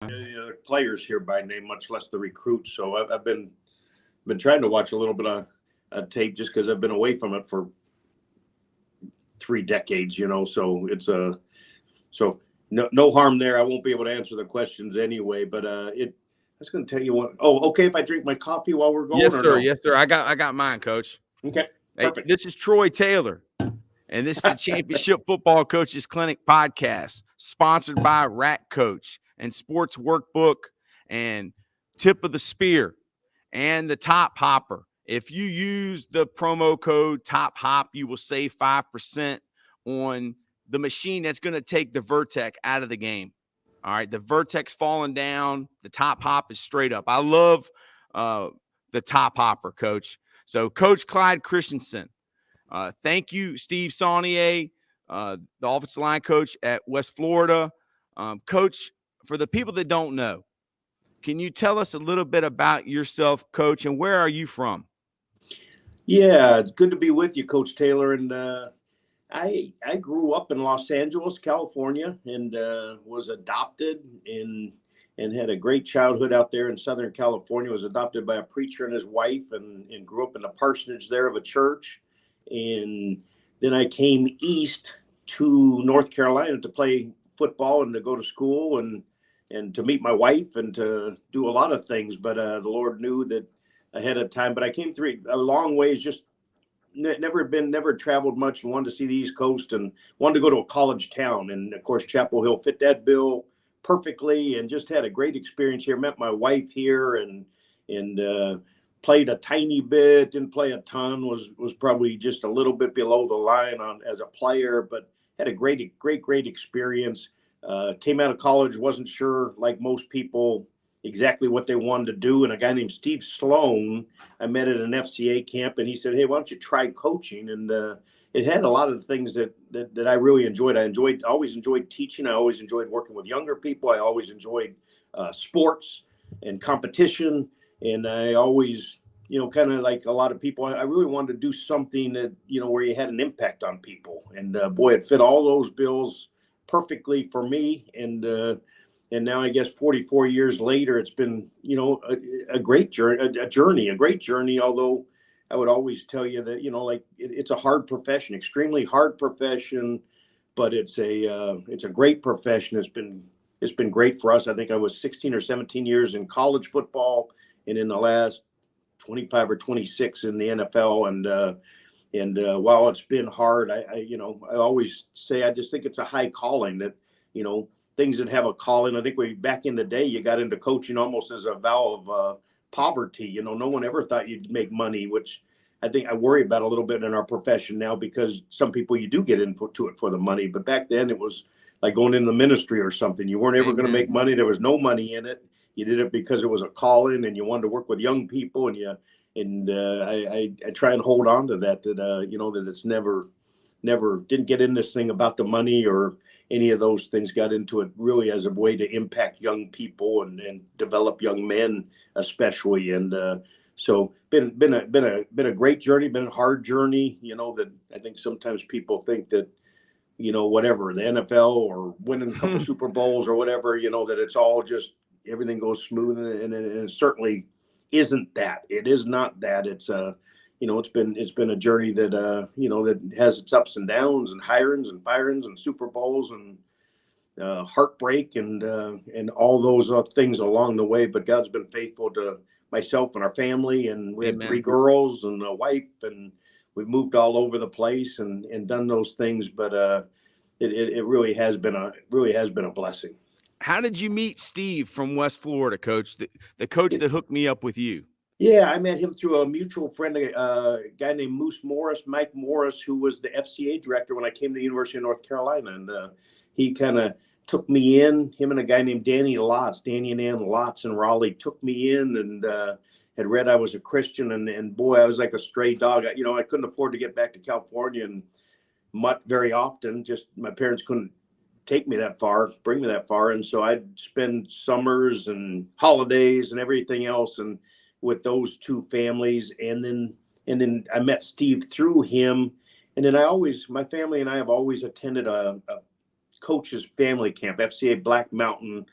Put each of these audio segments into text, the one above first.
The players here by name, much less the recruits. So I've been trying to watch a little bit of tape just because I've been away from it for 3 decades. So it's so no harm there. I won't be able to answer the questions anyway, but I was going to tell you what. Oh, okay. If I drink my coffee while we're going, yes, or sir. no? Yes, sir. I got mine, Coach. Okay, perfect. Hey, this is Troy Taylor, and this is the Championship Football Coaches Clinic podcast, sponsored by Rack Coach and Sports Workbook and Tip of the Spear and the Top Hopper. If you use the promo code Top Hop, you will save 5% on the machine that's going to take the Vertex out of the game. All right, the Vertex falling down, the Top Hop is straight up. I love the Top Hopper, Coach. So, Coach Clyde Christensen, thank you, Steve Saunier, the offensive line coach at West Florida. Coach, for the people that don't know, can you tell us a little bit about yourself, Coach, and where are you from? Yeah, it's good to be with you, Coach Taylor. And I grew up in Los Angeles, California, and was adopted and had a great childhood out there in Southern California. Was adopted by a preacher and his wife, and grew up in the parsonage there of a church. And then I came east to North Carolina to play football and to go to school and to meet my wife and to do a lot of things. But the Lord knew that ahead of time. But I came through a long ways, just never traveled much, and wanted to see the East Coast and wanted to go to a college town. And of course, Chapel Hill fit that bill perfectly, and just had a great experience here. Met my wife here and played a tiny bit, didn't play a ton, was probably just a little bit below the line on as a player, but had a great experience. Came out of college, wasn't sure, like most people, exactly what they wanted to do. And a guy named Steve Sloan, I met at an FCA camp, and he said, "Hey, why don't you try coaching?" And it had a lot of the things that I really enjoyed. I always enjoyed teaching. I always enjoyed working with younger people. I always enjoyed sports and competition. And I always, kind of like a lot of people, I really wanted to do something that, where you had an impact on people. And boy, it fit all those bills perfectly for me. And now I guess 44 years later, it's been, a great journey, a great journey. Although I would always tell you that, it's a hard profession, extremely hard profession, but it's a great profession. It's been great for us. I think I was 16 or 17 years in college football, and in the last 25 or 26 in the NFL. And while it's been hard, I always say, I just think it's a high calling that, things that have a calling. I think back in the day, you got into coaching almost as a vow of poverty. No one ever thought you'd make money, which I think I worry about a little bit in our profession now, because some people, you do get into it for the money. But back then it was like going into the ministry or something. You weren't ever going to make money. There was no money in it. You did it because it was a calling, and you wanted to work with young people. And I try and hold on to that it's never didn't get in this thing about the money or any of those things. Got into it really as a way to impact young people and develop young men especially. And so been a great journey, been a hard journey, that I think sometimes people think that, whatever, the NFL or winning a couple Super Bowls or whatever, that it's all just everything goes smooth. And it certainly isn't that. It is not that. It's it's been a journey that that has its ups and downs and hirings and firings and Super Bowls and heartbreak and all those things along the way. But God's been faithful to myself and our family, and we had 3 girls and a wife, and we've moved all over the place and done those things. But it really has been a blessing. How did you meet Steve from West Florida, Coach? The coach that hooked me up with you. Yeah, I met him through a mutual friend, a guy named Mike Morris, who was the FCA director when I came to the University of North Carolina. And he kind of took me in. Him and a guy named Danny and Ann Lotz in Raleigh took me in, and had read I was a Christian. And boy, I was like a stray dog. I couldn't afford to get back to California and mutt very often. Just my parents couldn't bring me that far. And so I'd spend summers and holidays and everything else and with those 2 families. And then I met Steve through him. And then my family and I have always attended a coach's family camp, FCA Black Mountain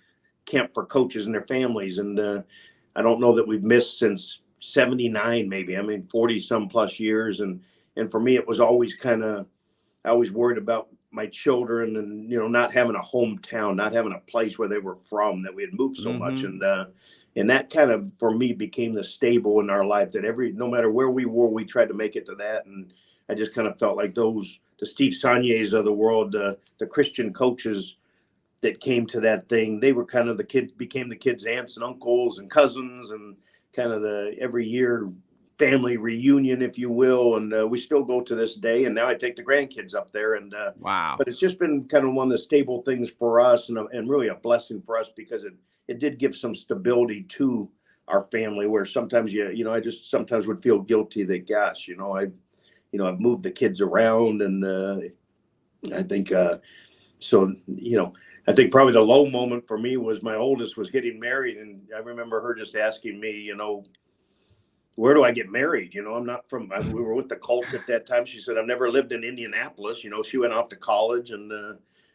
camp for coaches and their families. And I don't know that we've missed since 79, maybe. I mean, 40 some plus years. And for me, it was always I always worried about my children and, not having a hometown, not having a place where they were from, that we had moved so much. And that kind of, for me, became the stable in our life, that no matter where we were, we tried to make it to that. And I just kind of felt like the Steve Sauniers of the world, the Christian coaches that came to that thing, they were kind of became the kids' aunts and uncles and cousins, and kind of the every year family reunion, if you will. And we still go to this day. And now I take the grandkids up there. And wow. But it's just been kind of one of the stable things for us, and really a blessing for us, because it did give some stability to our family, where sometimes I just sometimes would feel guilty that, gosh, I've moved the kids around, and I think I think probably the low moment for me was my oldest was getting married, and I remember her just asking me, where do I get married? I'm not from. We were with the Colts at that time. She said, I've never lived in Indianapolis. She went off to college, and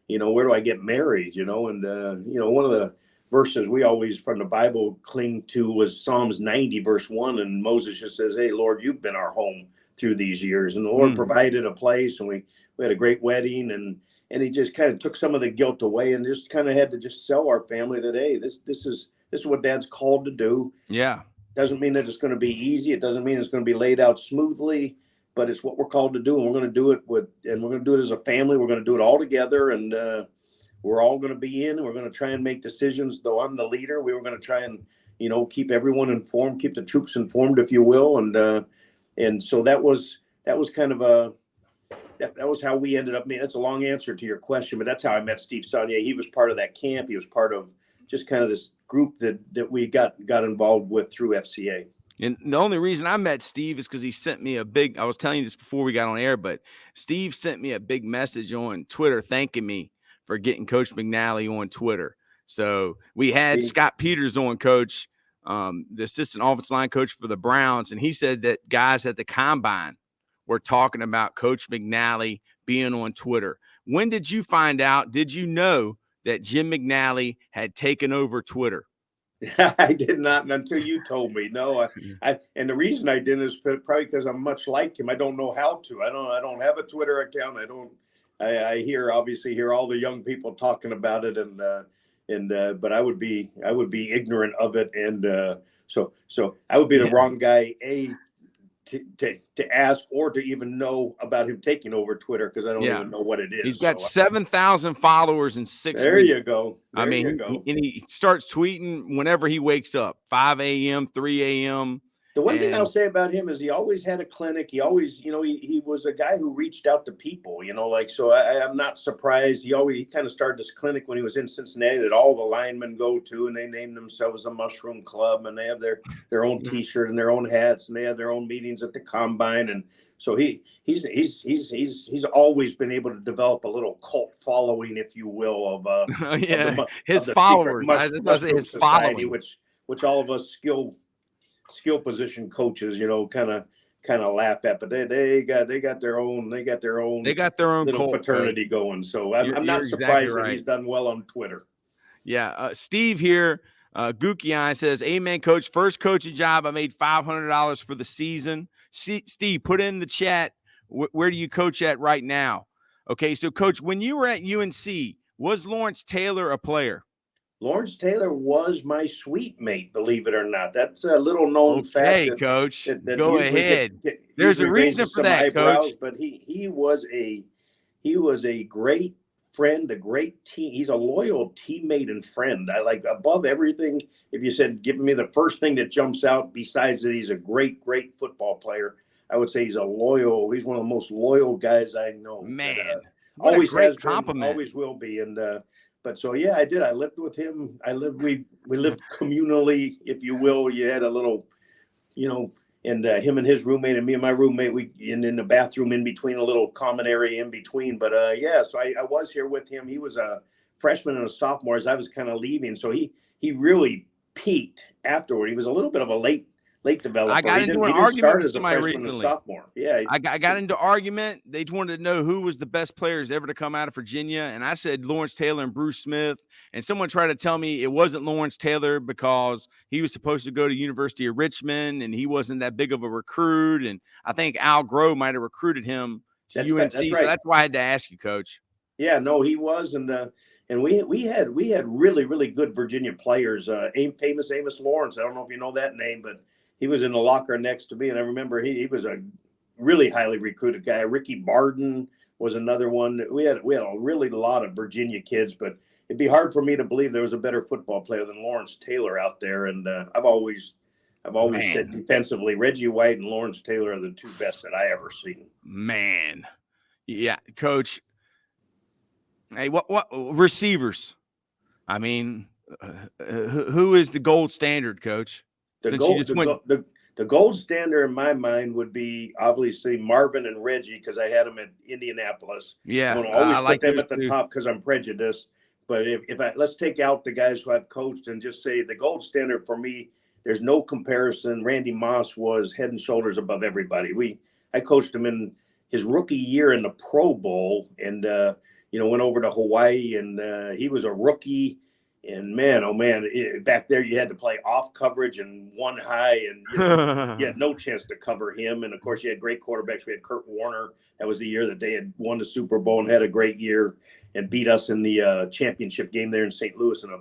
where do I get married? And one of the verses we always from the Bible cling to was Psalms 90, verse 1, and Moses just says, "Hey, Lord, you've been our home through these years," and the Lord provided a place, and we had a great wedding, and he just kind of took some of the guilt away, and just kind of had to just sell our family that, hey, this is what Dad's called to do. Yeah. Doesn't mean that it's going to be easy. It doesn't mean it's going to be laid out smoothly, but it's what we're called to do, and we're going to do it and we're going to do it as a family. We're going to do it all together, and we're all going to be in, and we're going to try and make decisions. Though I'm the leader, we were going to try and keep everyone informed, keep the troops informed, if you will, and so that was kind of that was how we ended up. I mean, that's a long answer to your question, but that's how I met Steve Saunier. He was part of that camp. He was part of just kind of this group that we got involved with through FCA. And the only reason I met Steve is because he sent me I was telling you this before we got on air, but Steve sent me a big message on Twitter thanking me for getting Coach McNally on Twitter. So we had Scott Peters on, Coach, the assistant offensive line coach for the Browns, and he said that guys at the Combine were talking about Coach McNally being on Twitter. When did you find out? Did you know that Jim McNally had taken over Twitter? I did not until you told me. No, and the reason I didn't is probably because I'm much like him. I don't know how to. I don't have a Twitter account. I obviously hear all the young people talking about it, but I would be ignorant of it, and so I would be the wrong guy to ask or to even know about him taking over Twitter, because I don't even know what it is. He's got 7,000 followers in 6 weeks. There you go. And he starts tweeting whenever he wakes up, 5 a.m., 3 a.m. The one thing I'll say about him is he always had a clinic. He always, he was a guy who reached out to people, so I'm not surprised. He kind of started this clinic when he was in Cincinnati that all the linemen go to, and they name themselves the Mushroom Club, and they have their own T-shirt and their own hats, and they have their own meetings at the Combine. And so he's always been able to develop a little cult following, if you will, of his followers. His following, which all of us skill position coaches, kind of laugh at, but they got their own little fraternity going. So I'm not surprised that he's done well on Twitter. Yeah. Steve here, Gookie Eye says, "Amen, Coach. First coaching job, I made $500 for the season." Steve, put in the chat, where do you coach at right now? Okay, so Coach, when you were at UNC, was Lawrence Taylor a player? Lawrence Taylor was my suite mate, believe it or not. That's a little known fact. Hey, Coach, go ahead. There's a reason for that, eyebrows, Coach. But he was a great friend, a great team. He's a loyal teammate and friend. I like above everything. If you said, give me the first thing that jumps out, besides that he's a great football player, I would say he's one of the most loyal guys I know. Man, always a great has compliment. Been, always will be. And but so yeah, I did. I lived with him. We lived communally, if you will. You had a little, and him and his roommate and me and my roommate, we in the bathroom in between, a little common area in between. But so I was here with him. He was a freshman and a sophomore as I was kind of leaving. So he really peaked afterward. He was a little bit of a late late developer. I got he into didn't, an he didn't argument start with as a somebody freshman recently. and sophomore. Yeah, I got into argument. They wanted to know who was the best players ever to come out of Virginia, and I said Lawrence Taylor and Bruce Smith. And someone tried to tell me it wasn't Lawrence Taylor because he was supposed to go to University of Richmond and he wasn't that big of a recruit. And I think Al Groh might have recruited him to UNC. That's right. So that's why I had to ask you, Coach. Yeah, no, he was, and we had really good Virginia players. Famous Amos Lawrence. I don't know if you know that name, but he was in the locker next to me, and I remember he was a really highly recruited guy. Ricky Barden was another one. We had a really lot of Virginia kids, but it'd be hard for me to believe there was a better football player than Lawrence Taylor out there. And I've always said defensively, Reggie White and Lawrence Taylor are the two best that I ever seen. Man, yeah, Coach. Hey, what receivers? I mean, who is the gold standard, Coach? The gold standard in my mind would be obviously Marvin and Reggie because I had them at Indianapolis. Yeah, I'm going to always like put them at the top because I'm prejudiced. But let's take out the guys who I've coached and just say the gold standard for me, there's no comparison. Randy Moss was head and shoulders above everybody. I coached him in his rookie year in the Pro Bowl and went over to Hawaii and he was a rookie. And man, oh man, back there you had to play off coverage and one high, and you had no chance to cover him. And of course, you had great quarterbacks. We had Kurt Warner. That was the year that they had won the Super Bowl and had a great year and beat us in the championship game there in St. Louis, in a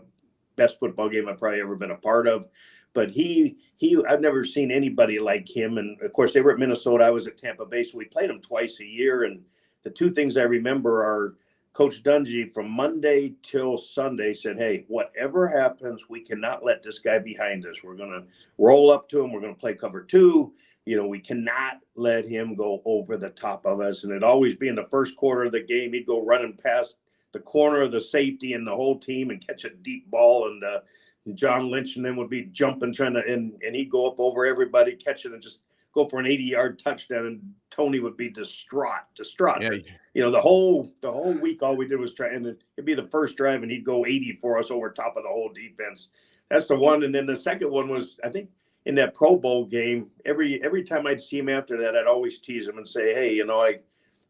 best football game I've probably ever been a part of. But I've never seen anybody like him. And of course, they were at Minnesota. I was at Tampa Bay, so we played them twice a year. And the two things I remember are Coach Dungy from Monday till Sunday said, hey, whatever happens, we cannot let this guy behind us. We're going to roll up to him. We're going to play cover two. We cannot let him go over the top of us. And it'd always be in the first quarter of the game. He'd go running past the corner of the safety and the whole team and catch a deep ball. And John Lynch and them would be jumping, and he'd go up over everybody, catch it and just go for an 80-yard touchdown, and Tony would be distraught. Yeah. The whole week, all we did was try, and it'd be the first drive, and he'd go 80 for us over top of the whole defense. That's the one. And then the second one was, I think, in that Pro Bowl game. Every time I'd see him after that, I'd always tease him and say, hey,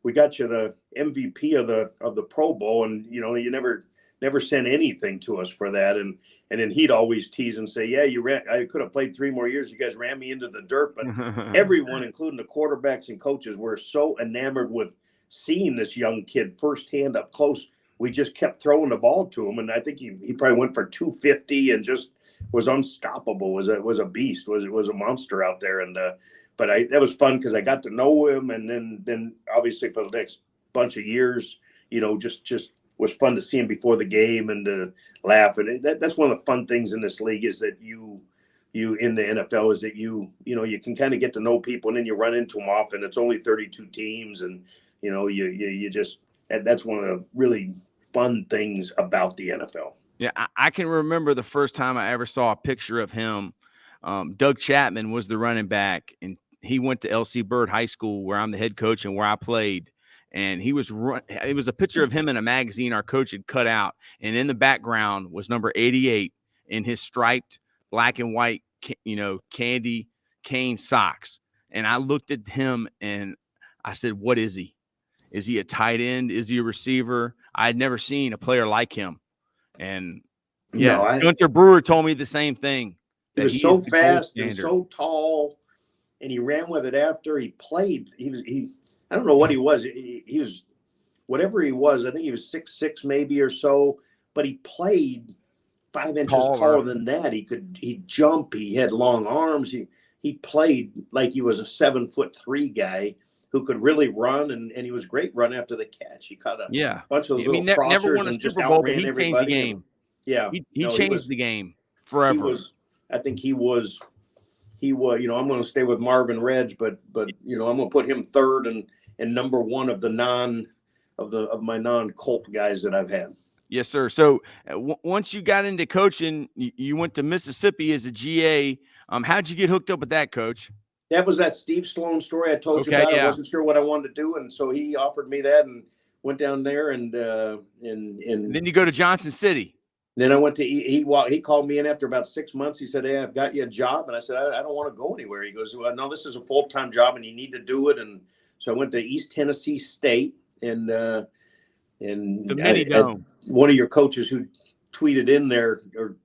we got you the MVP of the Pro Bowl, and you never sent anything to us for that. And then he'd always tease and say, yeah, I could have played 3 more years. You guys ran me into the dirt. But everyone, including the quarterbacks and coaches, were so enamored with seeing this young kid firsthand up close. We just kept throwing the ball to him. And I think he probably went for 250 and just was unstoppable, was a beast, was a monster out there. And but that was fun because I got to know him. And then obviously for the next bunch of years, just was fun to see him before the game and to laugh. And that's one of the fun things in this league is that you in the NFL is that you can kind of get to know people, and then you run into them often. It's only 32 teams, and you just, that's one of the really fun things about the NFL. Yeah, I can remember the first time I ever saw a picture of him. Doug Chapman was the running back, and he went to LC Bird High School, where I'm the head coach and where I played. And it was a picture of him in a magazine our coach had cut out. And in the background was number 88 in his striped black and white, candy cane socks. And I looked at him and I said, what is he? Is he a tight end? Is he a receiver? I had never seen a player like him. And Gunter Brewer told me the same thing. He was so fast and so tall, and he ran with it after he played. I don't know what he was. He was whatever he was. I think he was 6'6" maybe or so, but he played 5 inches taller than that. He jump. He had long arms. He played like he was a 7'3" guy who could really run, and he was great run after the catch. He caught a bunch of those little crossers never won a and just Super Bowl, outran but he everybody. changed the game. He changed the game forever. I think he was. I'm going to stay with Marvin Reg, but I'm going to put him third and number one of my non-Colt guys that I've had. Yes, sir. So once you got into coaching, you went to Mississippi as a GA. How'd you get hooked up with that, Coach? That was that Steve Sloan story I told you about. Yeah. I wasn't sure what I wanted to do, and so he offered me that, and went down there, and then you go to Johnson City. then I went to he called me in after about 6 months. He said, "Hey, I've got you a job," and I said, "I don't want to go anywhere." He goes, "Well, no, this is a full-time job, and you need to do it." And so I went to East Tennessee State, and The mini dome. one of your coaches who tweeted in there or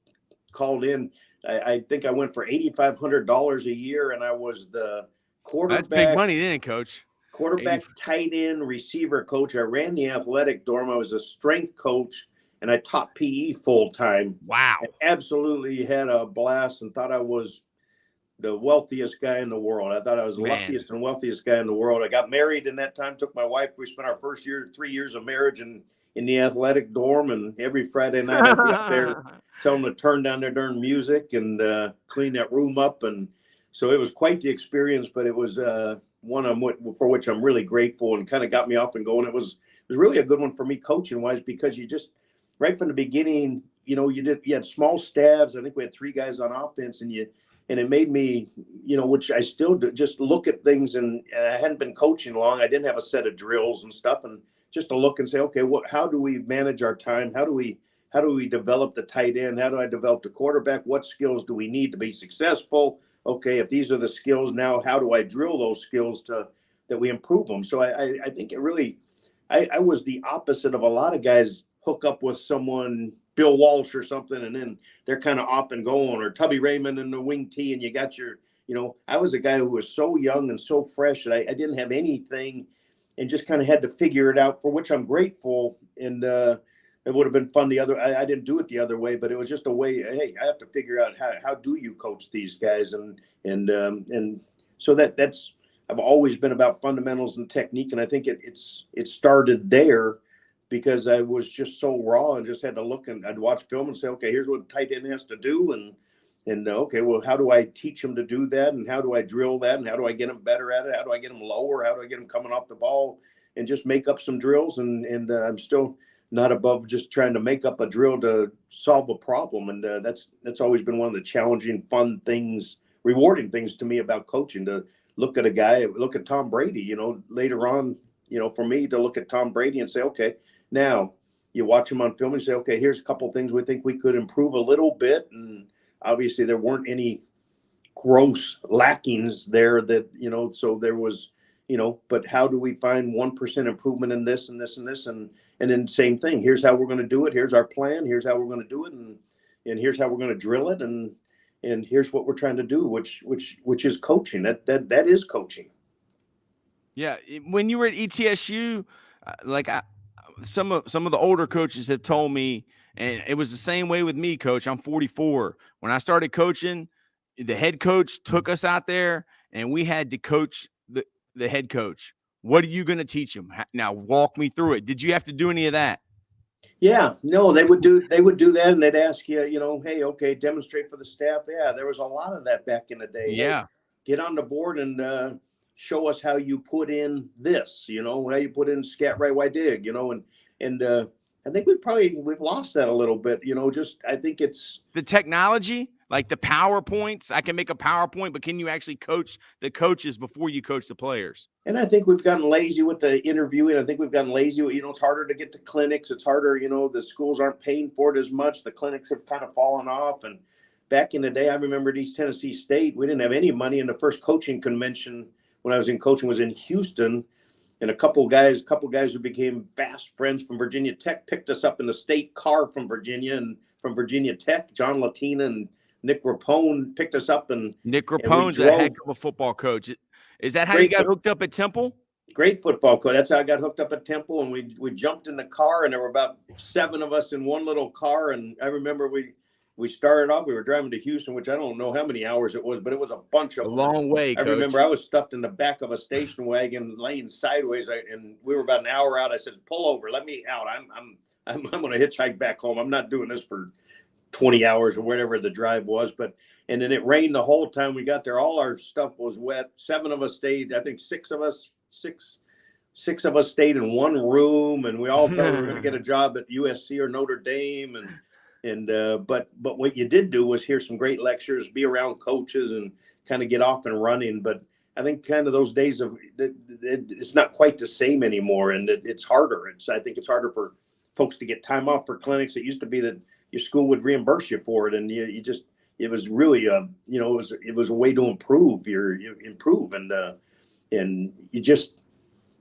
called in, I think I went for $8,500 a year, and I was the quarterback. That's big money, then, Coach. Quarterback, tight end, receiver coach. I ran the athletic dorm. I was a strength coach, and I taught PE full time. Wow. I absolutely had a blast and thought I was the wealthiest guy in the world. I thought I was the luckiest and wealthiest guy in the world. I got married in that time, took my wife. We spent our first 3 years of marriage in the athletic dorm, and every Friday night I'd be up there telling them to turn down their darn music and clean that room up. And so it was quite the experience, but it was one for which I'm really grateful, and kind of got me off and going. It was really a good one for me coaching wise, because you just right from the beginning, you had small staffs. I think we had 3 guys on offense, and it made me, which I still do, just look at things. And I hadn't been coaching long. I didn't have a set of drills and stuff, and just to look and say, okay, how do we manage our time? How do we develop the tight end? How do I develop the quarterback? What skills do we need to be successful? Okay, if these are the skills now, how do I drill those skills that we improve them? So I think it really, I was the opposite of a lot of guys hook up with someone, Bill Walsh or something, and then they're kind of off and going, or Tubby Raymond in the wing tee, and you got your, I was a guy who was so young and so fresh that I didn't have anything and just kind of had to figure it out, for which I'm grateful. And it would have been fun I didn't do it the other way, but it was just a way, hey, I have to figure out how do you coach these guys? And so that's, I've always been about fundamentals and technique. And I think it started there because I was just so raw and just had to look, and I'd watch film and say, okay, here's what a tight end has to do. And okay, well, how do I teach them to do that? And how do I drill that? And how do I get them better at it? How do I get them lower? How do I get them coming off the ball? And just make up some drills. And I'm still not above just trying to make up a drill to solve a problem. And that's always been one of the challenging, fun things, rewarding things to me about coaching, to look at a guy, look at Tom Brady, later on, for me to look at Tom Brady and say, okay, now you watch him on film and say, okay, here's a couple of things we think we could improve a little bit. And obviously there weren't any gross lackings there that, so there was, but how do we find 1% improvement in this and this and this? And then same thing, here's how we're going to do it. Here's our plan. Here's how we're going to do it. And here's how we're going to drill it. And here's what we're trying to do, which is coaching. That is coaching. Yeah. When you were at ETSU, some of the older coaches have told me, and it was the same way with me, Coach. I'm 44. When I started coaching, the head coach took us out there, and we had to coach the head coach. What are you going to teach them? Now walk me through it. Did you have to do any of that? Yeah, no, they would do that, and they'd ask you, hey, okay, demonstrate for the staff. Yeah, there was a lot of that back in the day. Yeah, hey, get on the board and show us how you put in this, how you put in scat right wide dig, and I think we've lost that a little bit, I think it's the technology, like the PowerPoints. I can make a PowerPoint, but can you actually coach the coaches before you coach the players? And I think we've gotten lazy with the interviewing. I think we've gotten lazy. It's harder to get to clinics. It's harder, the schools aren't paying for it as much. The clinics have kind of fallen off. And back in the day, I remember at East Tennessee State, we didn't have any money. And the first coaching convention when I was in coaching was in Houston. And a couple guys who became fast friends from Virginia Tech picked us up in the state car from Virginia and from Virginia Tech. John Latina and Nick Rapone picked us up. And Nick Rapone's a heck of a football coach. Is that how you got hooked up at Temple? Great football coach. That's how I got hooked up at Temple. And we jumped in the car, and there were about 7 of us in one little car. And I remember we started off, we were driving to Houston, which I don't know how many hours it was, but it was a bunch of them. Long way, Coach. I remember I was stuffed in the back of a station wagon laying sideways, and we were about an hour out. I said, pull over, let me out. I'm going to hitchhike back home. I'm not doing this for 20 hours or whatever the drive was. And then it rained the whole time we got there. All our stuff was wet. 7 of us stayed. I think 6 of us stayed in one room, and we all thought we were going to get a job at USC or Notre Dame. But what you did do was hear some great lectures, be around coaches, and kind of get off and running. But I think kind of those days it's not quite the same anymore, and it's harder. I think it's harder for folks to get time off for clinics. It used to be that your school would reimburse you for it, and you just it was really it was a way to improve and you just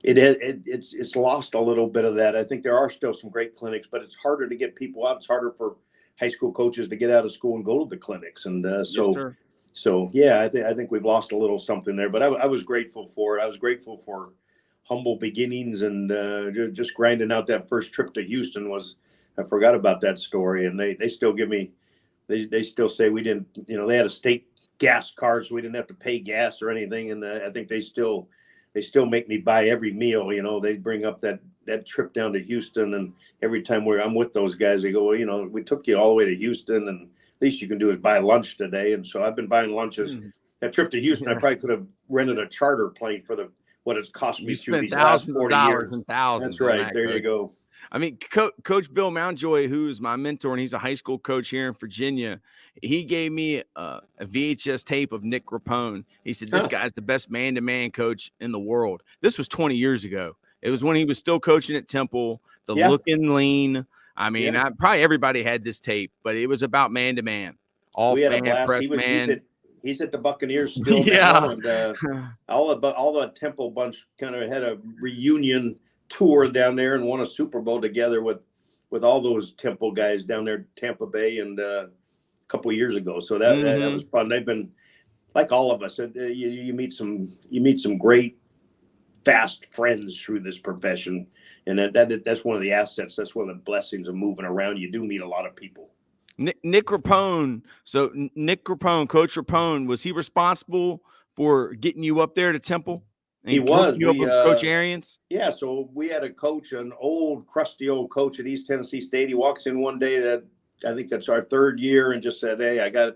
it's lost a little bit of that. I think there are still some great clinics, but it's harder to get people out. It's harder for high school coaches to get out of school and go to the clinics, and Yes, sir. so yeah, I think we've lost a little something there. But I was grateful for it. I was grateful for humble beginnings, and just grinding out that first trip to Houston I forgot about that story, and they still give me they still say we didn't, they had a state gas card, so we didn't have to pay gas or anything, and I think they still make me buy every meal. They bring up that trip down to Houston, and every time I'm with those guys, they go, well, we took you all the way to Houston, and least you can do is buy lunch today. And so I've been buying lunches. That trip to Houston, I probably could have rented a charter plane for what it's cost me through these last 40 years. And thousands. That's right. There you go. I mean, Coach Bill Mountjoy, who's my mentor, and he's a high school coach here in Virginia, he gave me a VHS tape of Nick Rapone. He said, this guy's the best man-to-man coach in the world. This was 20 years ago. It was when he was still coaching at Temple, looking lean. I mean, probably everybody had this tape, but it was about man-to-man. We had a blast. He's at the Buccaneers still now, and all the Temple bunch kind of had a reunion tour down there and won a Super Bowl together with all those Temple guys down there, Tampa Bay, and a couple of years ago. So that was fun. They've been like all of us. You meet some great, fast friends through this profession. And that's one of the assets. That's one of the blessings of moving around. You do meet a lot of people. Nick Rapone. So Nick Rapone, Coach Rapone, was he responsible for getting you up there to Temple? And he was. Coach Arians? Yeah. So we had a coach, an crusty old coach at East Tennessee State. He walks in one day that I think that's our third year, and just said, "Hey, I got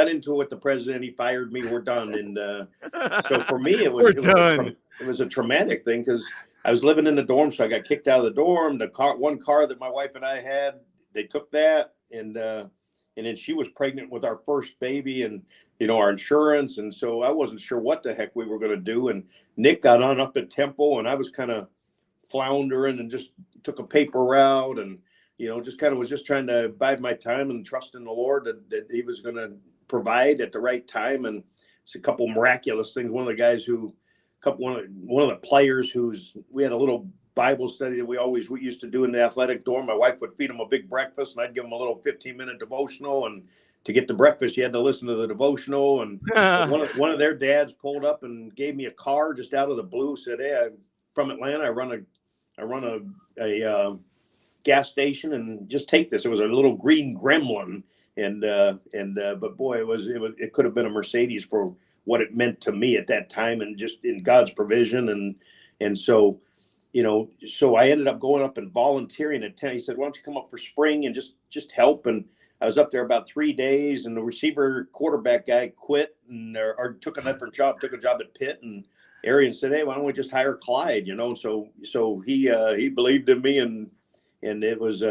into it with the president. He fired me. We're done." And so for me, it was a traumatic thing because I was living in the dorm, so I got kicked out of the dorm. One car that my wife and I had, they took that, and then she was pregnant with our first baby, and our insurance, and so I wasn't sure what the heck we were going to do. And Nick got on up at Temple, and I was kind of floundering and just took a paper route, and just kind of was just trying to bide my time and trust in the Lord that He was going to provide at the right time. And it's a couple miraculous things. One of the players we had a little Bible study that we used to do in the athletic dorm. My wife would feed him a big breakfast, and I'd give him a little 15-minute devotional. And to get the breakfast, you had to listen to the devotional. And one of their dads pulled up and gave me a car just out of the blue. Said, "Hey, I'm from Atlanta. I run a gas station, and just take this." It was a little green Gremlin, but boy, it could have been a Mercedes for what it meant to me at that time, and just in God's provision. And so, so I ended up going up and volunteering at 10. He said, "Why don't you come up for spring and just help?" And I was up there about 3 days, and the receiver quarterback guy quit or took a different job, took a job at Pitt, and Arian said, "Hey, why don't we just hire Clyde?" So he believed in me, and it was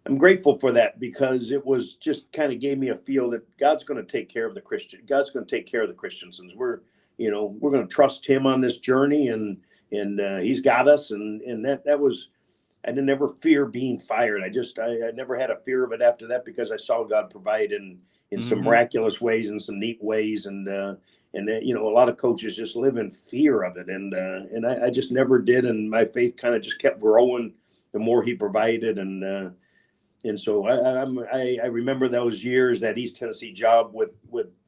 I'm grateful for that, because it was just kind of gave me a feel that God's going to take care of the Christian. God's going to take care of the Christensens. We're going to trust Him on this journey, and He's got us. And that was, I didn't ever fear being fired. I never had a fear of it after that, because I saw God provide in some miraculous ways and some neat ways. And a lot of coaches just live in fear of it. And I just never did. And my faith kind of just kept growing the more He provided. And so I remember those years, that East Tennessee job with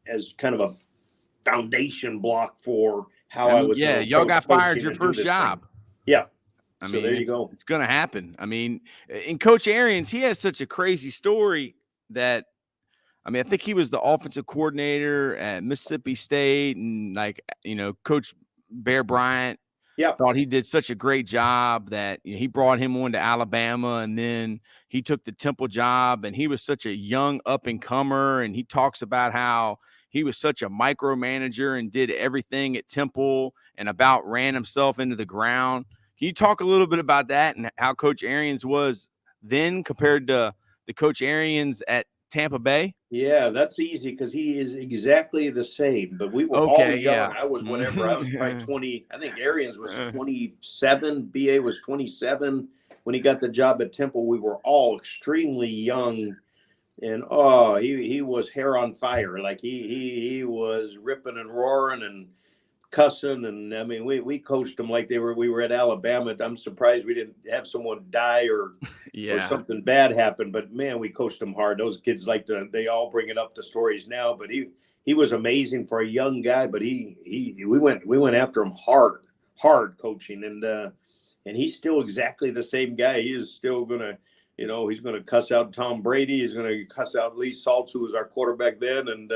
as kind of a foundation block for how I was. Yeah, y'all got fired your first job. Thing. Yeah. I mean, there you go. It's going to happen. I mean, and Coach Arians, he has such a crazy story that, I think he was the offensive coordinator at Mississippi State, and Coach Bear Bryant thought he did such a great job that he brought him on to Alabama, and then he took the Temple job, and he was such a young up-and-comer, and he talks about how he was such a micromanager and did everything at Temple and about ran himself into the ground. Can you talk a little bit about that and how Coach Arians was then compared to the Coach Arians at Tampa Bay? Yeah, that's easy, because he is exactly the same. But we were all young. Yeah. I was whatever. I was probably 20. I think Arians was 27. BA was 27 when he got the job at Temple, we were all extremely young. And he was hair on fire. Like he was ripping and roaring and cussing. And I mean, we coached them like we were at Alabama. I'm surprised we didn't have someone die or something bad happen. But man, we coached them hard. Those kids they all bring it up the stories now. But he was amazing for a young guy. But we went after him hard coaching, and he's still exactly the same guy. He is still gonna. He's going to cuss out Tom Brady. He's going to cuss out Lee Saltz, who was our quarterback then. And,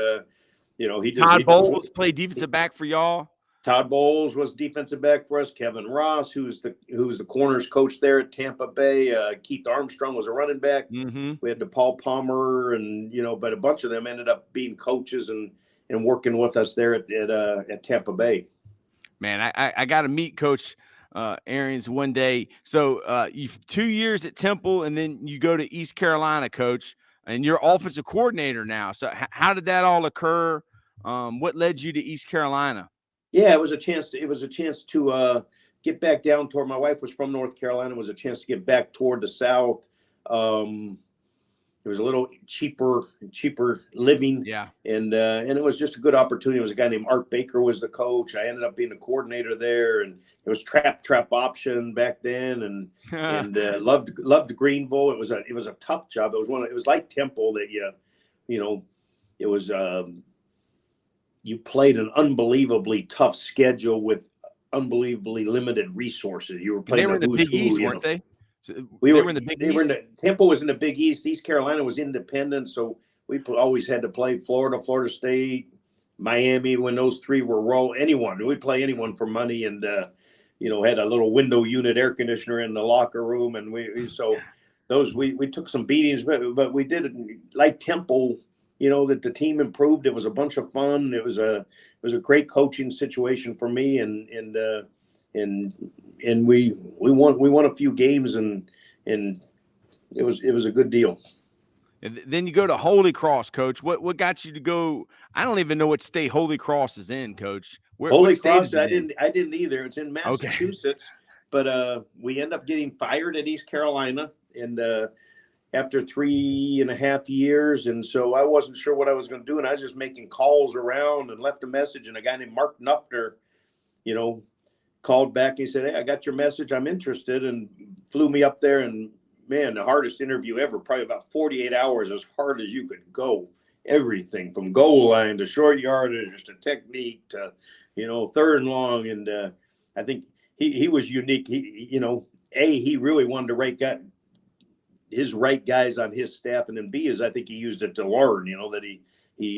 Todd Bowles played defensive back for y'all. Todd Bowles was defensive back for us. Kevin Ross, who's the corners coach there at Tampa Bay. Keith Armstrong was a running back. Mm-hmm. We had DePaul Palmer but a bunch of them ended up being coaches and working with us there at Tampa Bay. Man, I got to meet Coach Arians one day. So you've 2 years at Temple, and then you go to East Carolina, Coach, and you're offensive coordinator now. So how did that all occur? What led you to East Carolina? Yeah, it was a chance to get back down toward. My wife was from North Carolina. It was a chance to get back toward the South. It was a little cheaper living. Yeah. And it was just a good opportunity. It was a guy named Art Baker was the coach. I ended up being the coordinator there, and it was trap option back then, and loved Greenville. It was a tough job. It was like Temple that it was you played an unbelievably tough schedule with unbelievably limited resources. You were playing the Big East, weren't they? So they were in the Big East. Temple was in the Big East. East Carolina was independent, so we always had to play Florida State, Miami when those three were anyone. We'd play anyone for money, and had a little window unit air conditioner in the locker room, and we took some beatings, but we did it like Temple. That the team improved. It was a bunch of fun. It was a great coaching situation for me, and we won a few games, and it was a good deal. And then you go to Holy Cross, Coach. What got you to go? I don't even know what state Holy Cross is in, Coach. Holy Cross, I didn't either. It's in Massachusetts, okay. But we end up getting fired at East Carolina, and after 3.5 years, and so I wasn't sure what I was going to do, and I was just making calls around and left a message, and a guy named Mark Nuffner, called back. He said, "Hey, I got your message. I'm interested," and flew me up there. And man, the hardest interview ever, probably about 48 hours, as hard as you could go. Everything from goal line to short yardage to technique to, third and long. And I think he was unique. He really wanted to his right guys on his staff, and then B is I think he used it to learn, that he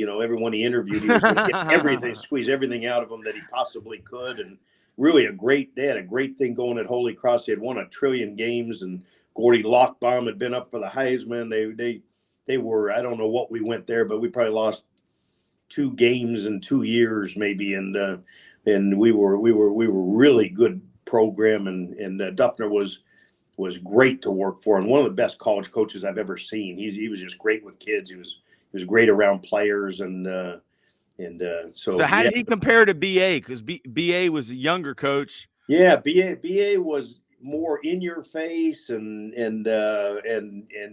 everyone he interviewed, he was going to get everything, squeeze everything out of them that he possibly could. And really they had a great thing going at Holy Cross. They had won 1 trillion games, and Gordy Lockbaum had been up for the Heisman. They were, I don't know what we went there, but we probably lost 2 games in 2 years maybe. And we were really good program, and Duffner was great to work for, and one of the best college coaches I've ever seen. He was just great with kids. He was great around players, and so how did he compare to BA? Because BA was a younger coach. Yeah, BA was more in your face, and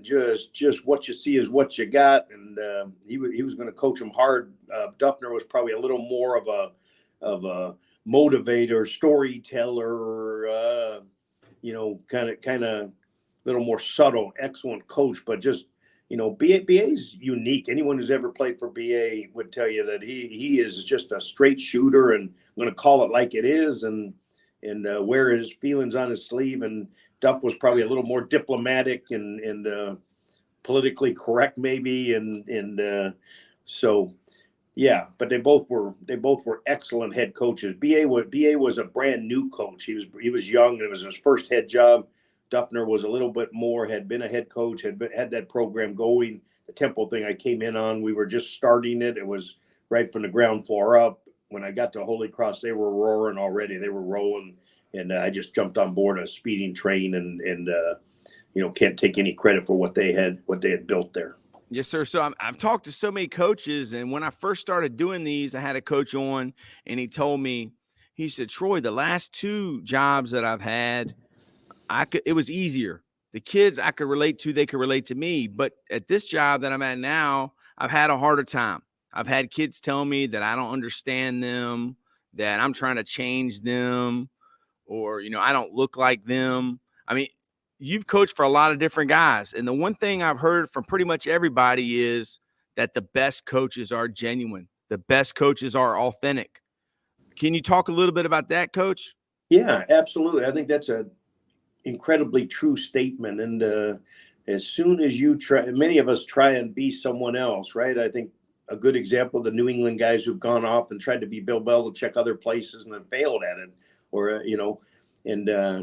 just what you see is what you got, and he was going to coach them hard. Duffner was probably a little more of a motivator, storyteller. Kind of a little more subtle, excellent coach, but just, BA's unique. Anyone who's ever played for BA would tell you that he is just a straight shooter, and I'm going to call it like it is, and wear his feelings on his sleeve. And Duff was probably a little more diplomatic and politically correct maybe. So yeah, but they both were excellent head coaches. BA was a brand new coach. He was young, and it was his first head job. Duffner was a little bit more, had been a head coach, had that program going. The Temple thing I came in on, we were just starting it. It was right from the ground floor up. When I got to Holy Cross, they were roaring already. They were rolling, and I just jumped on board a speeding train, and can't take any credit for what they had built there. Yes, sir. So I've talked to so many coaches, and when I first started doing these, I had a coach on, and he told me, he said, "Troy, the last 2 jobs that I've had, it was easier. the kids I could relate to, they could relate to me. But at this job that I'm at now, I've had a harder time. I've had kids tell me that I don't understand them, that I'm trying to change them, or, I don't look like them. I mean, you've coached for a lot of different guys. And the one thing I've heard from pretty much everybody is that the best coaches are genuine. The best coaches are authentic. Can you talk a little bit about that, Coach? Yeah, absolutely. I think that's a incredibly true statement. And as soon as you try, many of us try and be someone else, right? I think a good example, the New England guys who've gone off and tried to be Bill Belichick other places and then failed at it, or,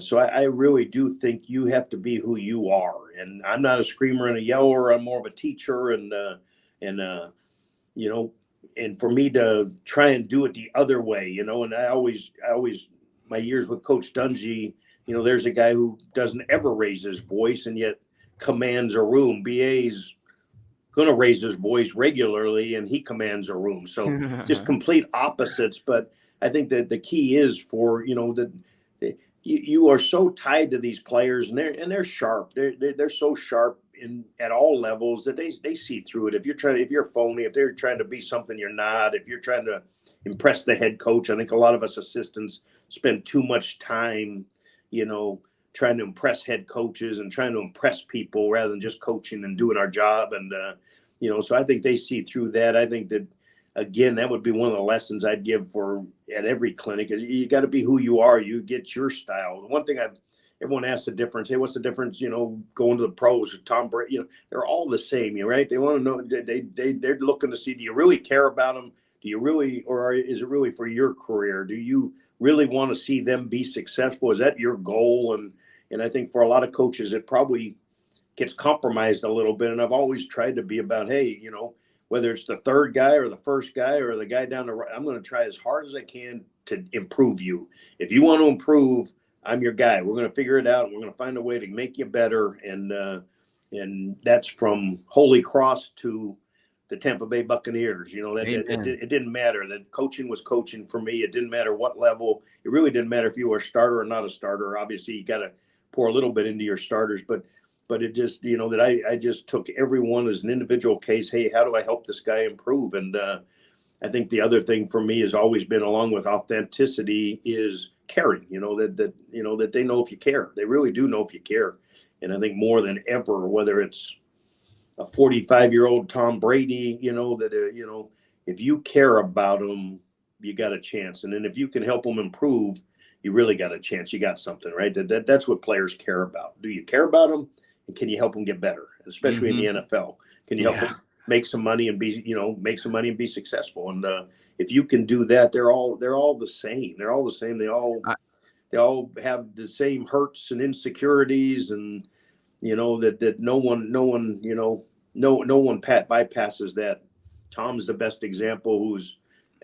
so I really do think you have to be who you are. And I'm not a screamer and a yeller. I'm more of a teacher. And for me to try and do it the other way, and I always, my years with Coach Dungy, there's a guy who doesn't ever raise his voice and yet commands a room. BA's going to raise his voice regularly and he commands a room. So just complete opposites. But I think that the key is for, you are so tied to these players and they're sharp. They're so sharp at all levels that they see through it. If you're phony, if they're trying to be something you're not, if you're trying to impress the head coach, I think a lot of us assistants spend too much time, trying to impress head coaches and trying to impress people rather than just coaching and doing our job. And, so I think they see through that. I think that, again, that would be one of the lessons I'd give at every clinic. You got to be who you are. You get your style. One thing everyone asks the difference. Hey, what's the difference, going to the pros, Tom Brady, they're all the same, right? They want to know, they're looking to see, do you really care about them? Do you really, or is it really for your career? Do you really want to see them be successful? Is that your goal? And I think for a lot of coaches, it probably gets compromised a little bit. And I've always tried to be about, hey, whether it's the third guy or the first guy or the guy down the right, I'm going to try as hard as I can to improve you. If you want to improve, I'm your guy. We're going to figure it out. And we're going to find a way to make you better. And that's from Holy Cross to the Tampa Bay Buccaneers. It didn't matter. That coaching was coaching for me. It didn't matter what level. It really didn't matter if you were a starter or not a starter. Obviously, you got to pour a little bit into your starters, but it just, that I just took everyone as an individual case. Hey, how do I help this guy improve? And I think the other thing for me has always been, along with authenticity, is caring. That they know if you care. They really do know if you care. And I think more than ever, whether it's a 45-year-old Tom Brady, if you care about him, you got a chance. And then if you can help him improve, you really got a chance. You got something, right? That's what players care about. Do you care about them? And can you help them get better? Especially in the NFL. Can you help them make some money and be successful? And if you can do that, they're all the same. They're all the same. They all have the same hurts and insecurities, and that no one bypasses that. Tom's the best example, who's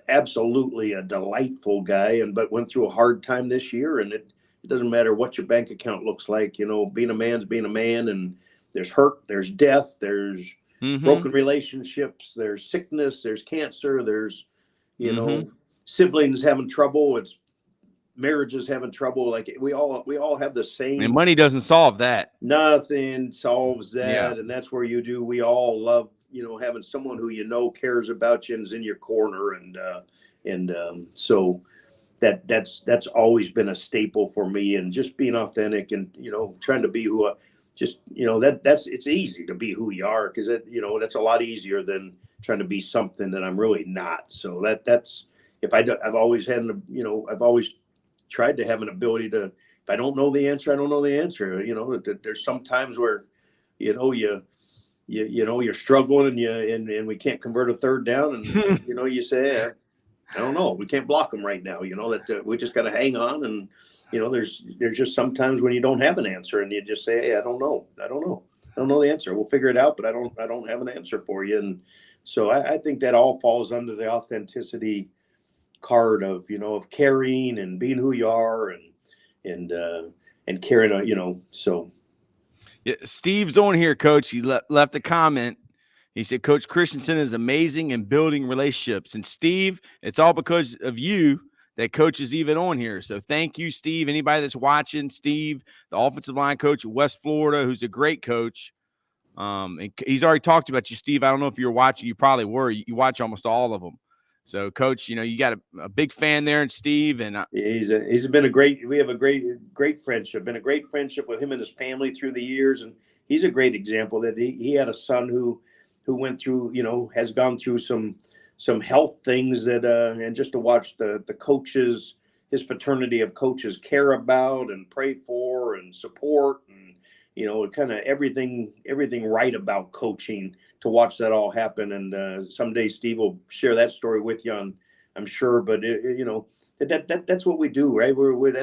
absolutely a delightful guy, but went through a hard time this year. And it doesn't matter what your bank account looks like. Being a man's being a man, and there's hurt, there's death, there's broken relationships, there's sickness, there's cancer, there's siblings having trouble, it's marriages having trouble. Like we all have the same. And money doesn't solve that. Nothing solves that. And that's where we all love having someone who cares about you and is in your corner. And so that's always been a staple for me, and just being authentic and trying to be who it's easy to be who you are, because that's a lot easier than trying to be something that I'm really not. So that's I've always tried to have an ability to, if I don't know the answer, I don't know the answer. There's some times where you're struggling and we can't convert a third down, and you say, I don't know, we can't block them right now. We just got to hang on. And there's just sometimes when you don't have an answer, and you just say, hey, I don't know the answer. We'll figure it out, but I don't have an answer for you. And so I think that all falls under the authenticity card of caring and being who you are and caring. So. Yeah, Steve's on here, Coach. He left a comment. He said, Coach Christensen is amazing in building relationships. And Steve, it's all because of you that Coach is even on here. So thank you, Steve. Anybody that's watching, Steve, the offensive line coach at West Florida, who's a great coach. And he's already talked about you, Steve. I don't know if you're watching. You probably were. You watch almost all of them. So, Coach, you got a big fan there in Steve. And he's been we have a great friendship. Been a great friendship with him and his family through the years. And he's a great example that he had a son who went through, has gone through some health things that and just to watch the coaches, his fraternity of coaches care about and pray for and support and kind of everything right about coaching, to watch that all happen. And someday Steve will share that story with you, I'm sure. But that's what we do, right?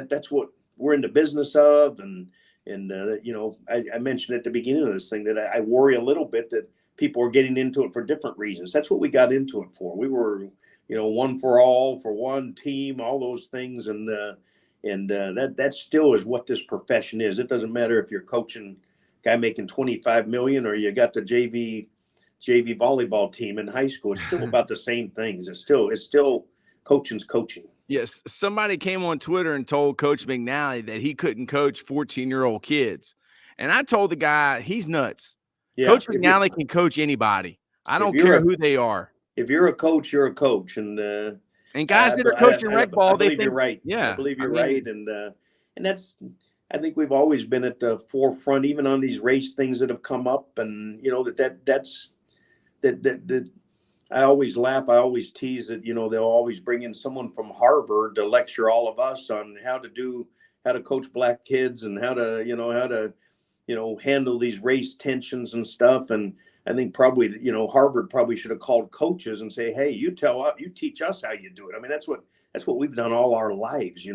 That's what we're in the business of. And I mentioned at the beginning of this thing that I worry a little bit that people are getting into it for different reasons. That's what we got into it for. We were, one for all, for one team, all those things. And that still is what this profession is. It doesn't matter if you're coaching a guy making $25 million or you got the JV volleyball team in high school. It's still about the same things. It's still coaching's coaching. Yes. Somebody came on Twitter and told Coach McNally that he couldn't coach 14-year-old kids. And I told the guy, he's nuts. Yeah, Coach McNally can coach anybody. I don't care who they are. If you're a coach, you're a coach. And guys that are coaching rec ball, they think you're right. Yeah, I believe you're right. And that's, I think we've always been at the forefront, even on these race things that have come up. And that's I always laugh. I always tease that they'll always bring in someone from Harvard to lecture all of us on how to coach black kids and how to handle these race tensions and stuff. And I think probably, Harvard probably should have called coaches and say, hey, you teach us how you do it. I mean, that's what we've done all our lives.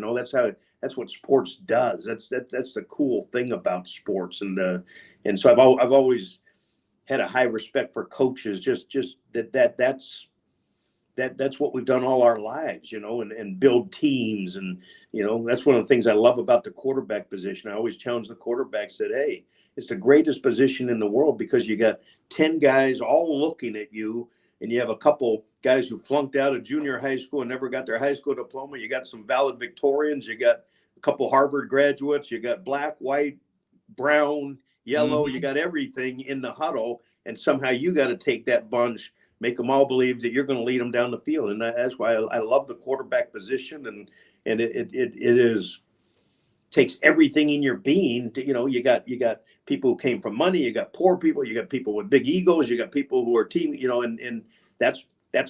That's what sports does. That's the cool thing about sports. And so I've always had a high respect for coaches, just that's what we've done all our lives, and build teams. And, that's one of the things I love about the quarterback position. I always challenge the quarterbacks that, hey, it's the greatest position in the world because you got 10 guys all looking at you, and you have a couple guys who flunked out of junior high school and never got their high school diploma. You got some valedictorians. You got a couple Harvard graduates. You got black, white, brown, yellow. Mm-hmm. You got everything in the huddle, and somehow you got to take that bunch, make them all believe that you're going to lead them down the field. And that's why I love the quarterback position. And it takes everything in your being to, you got people who came from money, you got poor people, you got people with big egos, you got people who are team, and that's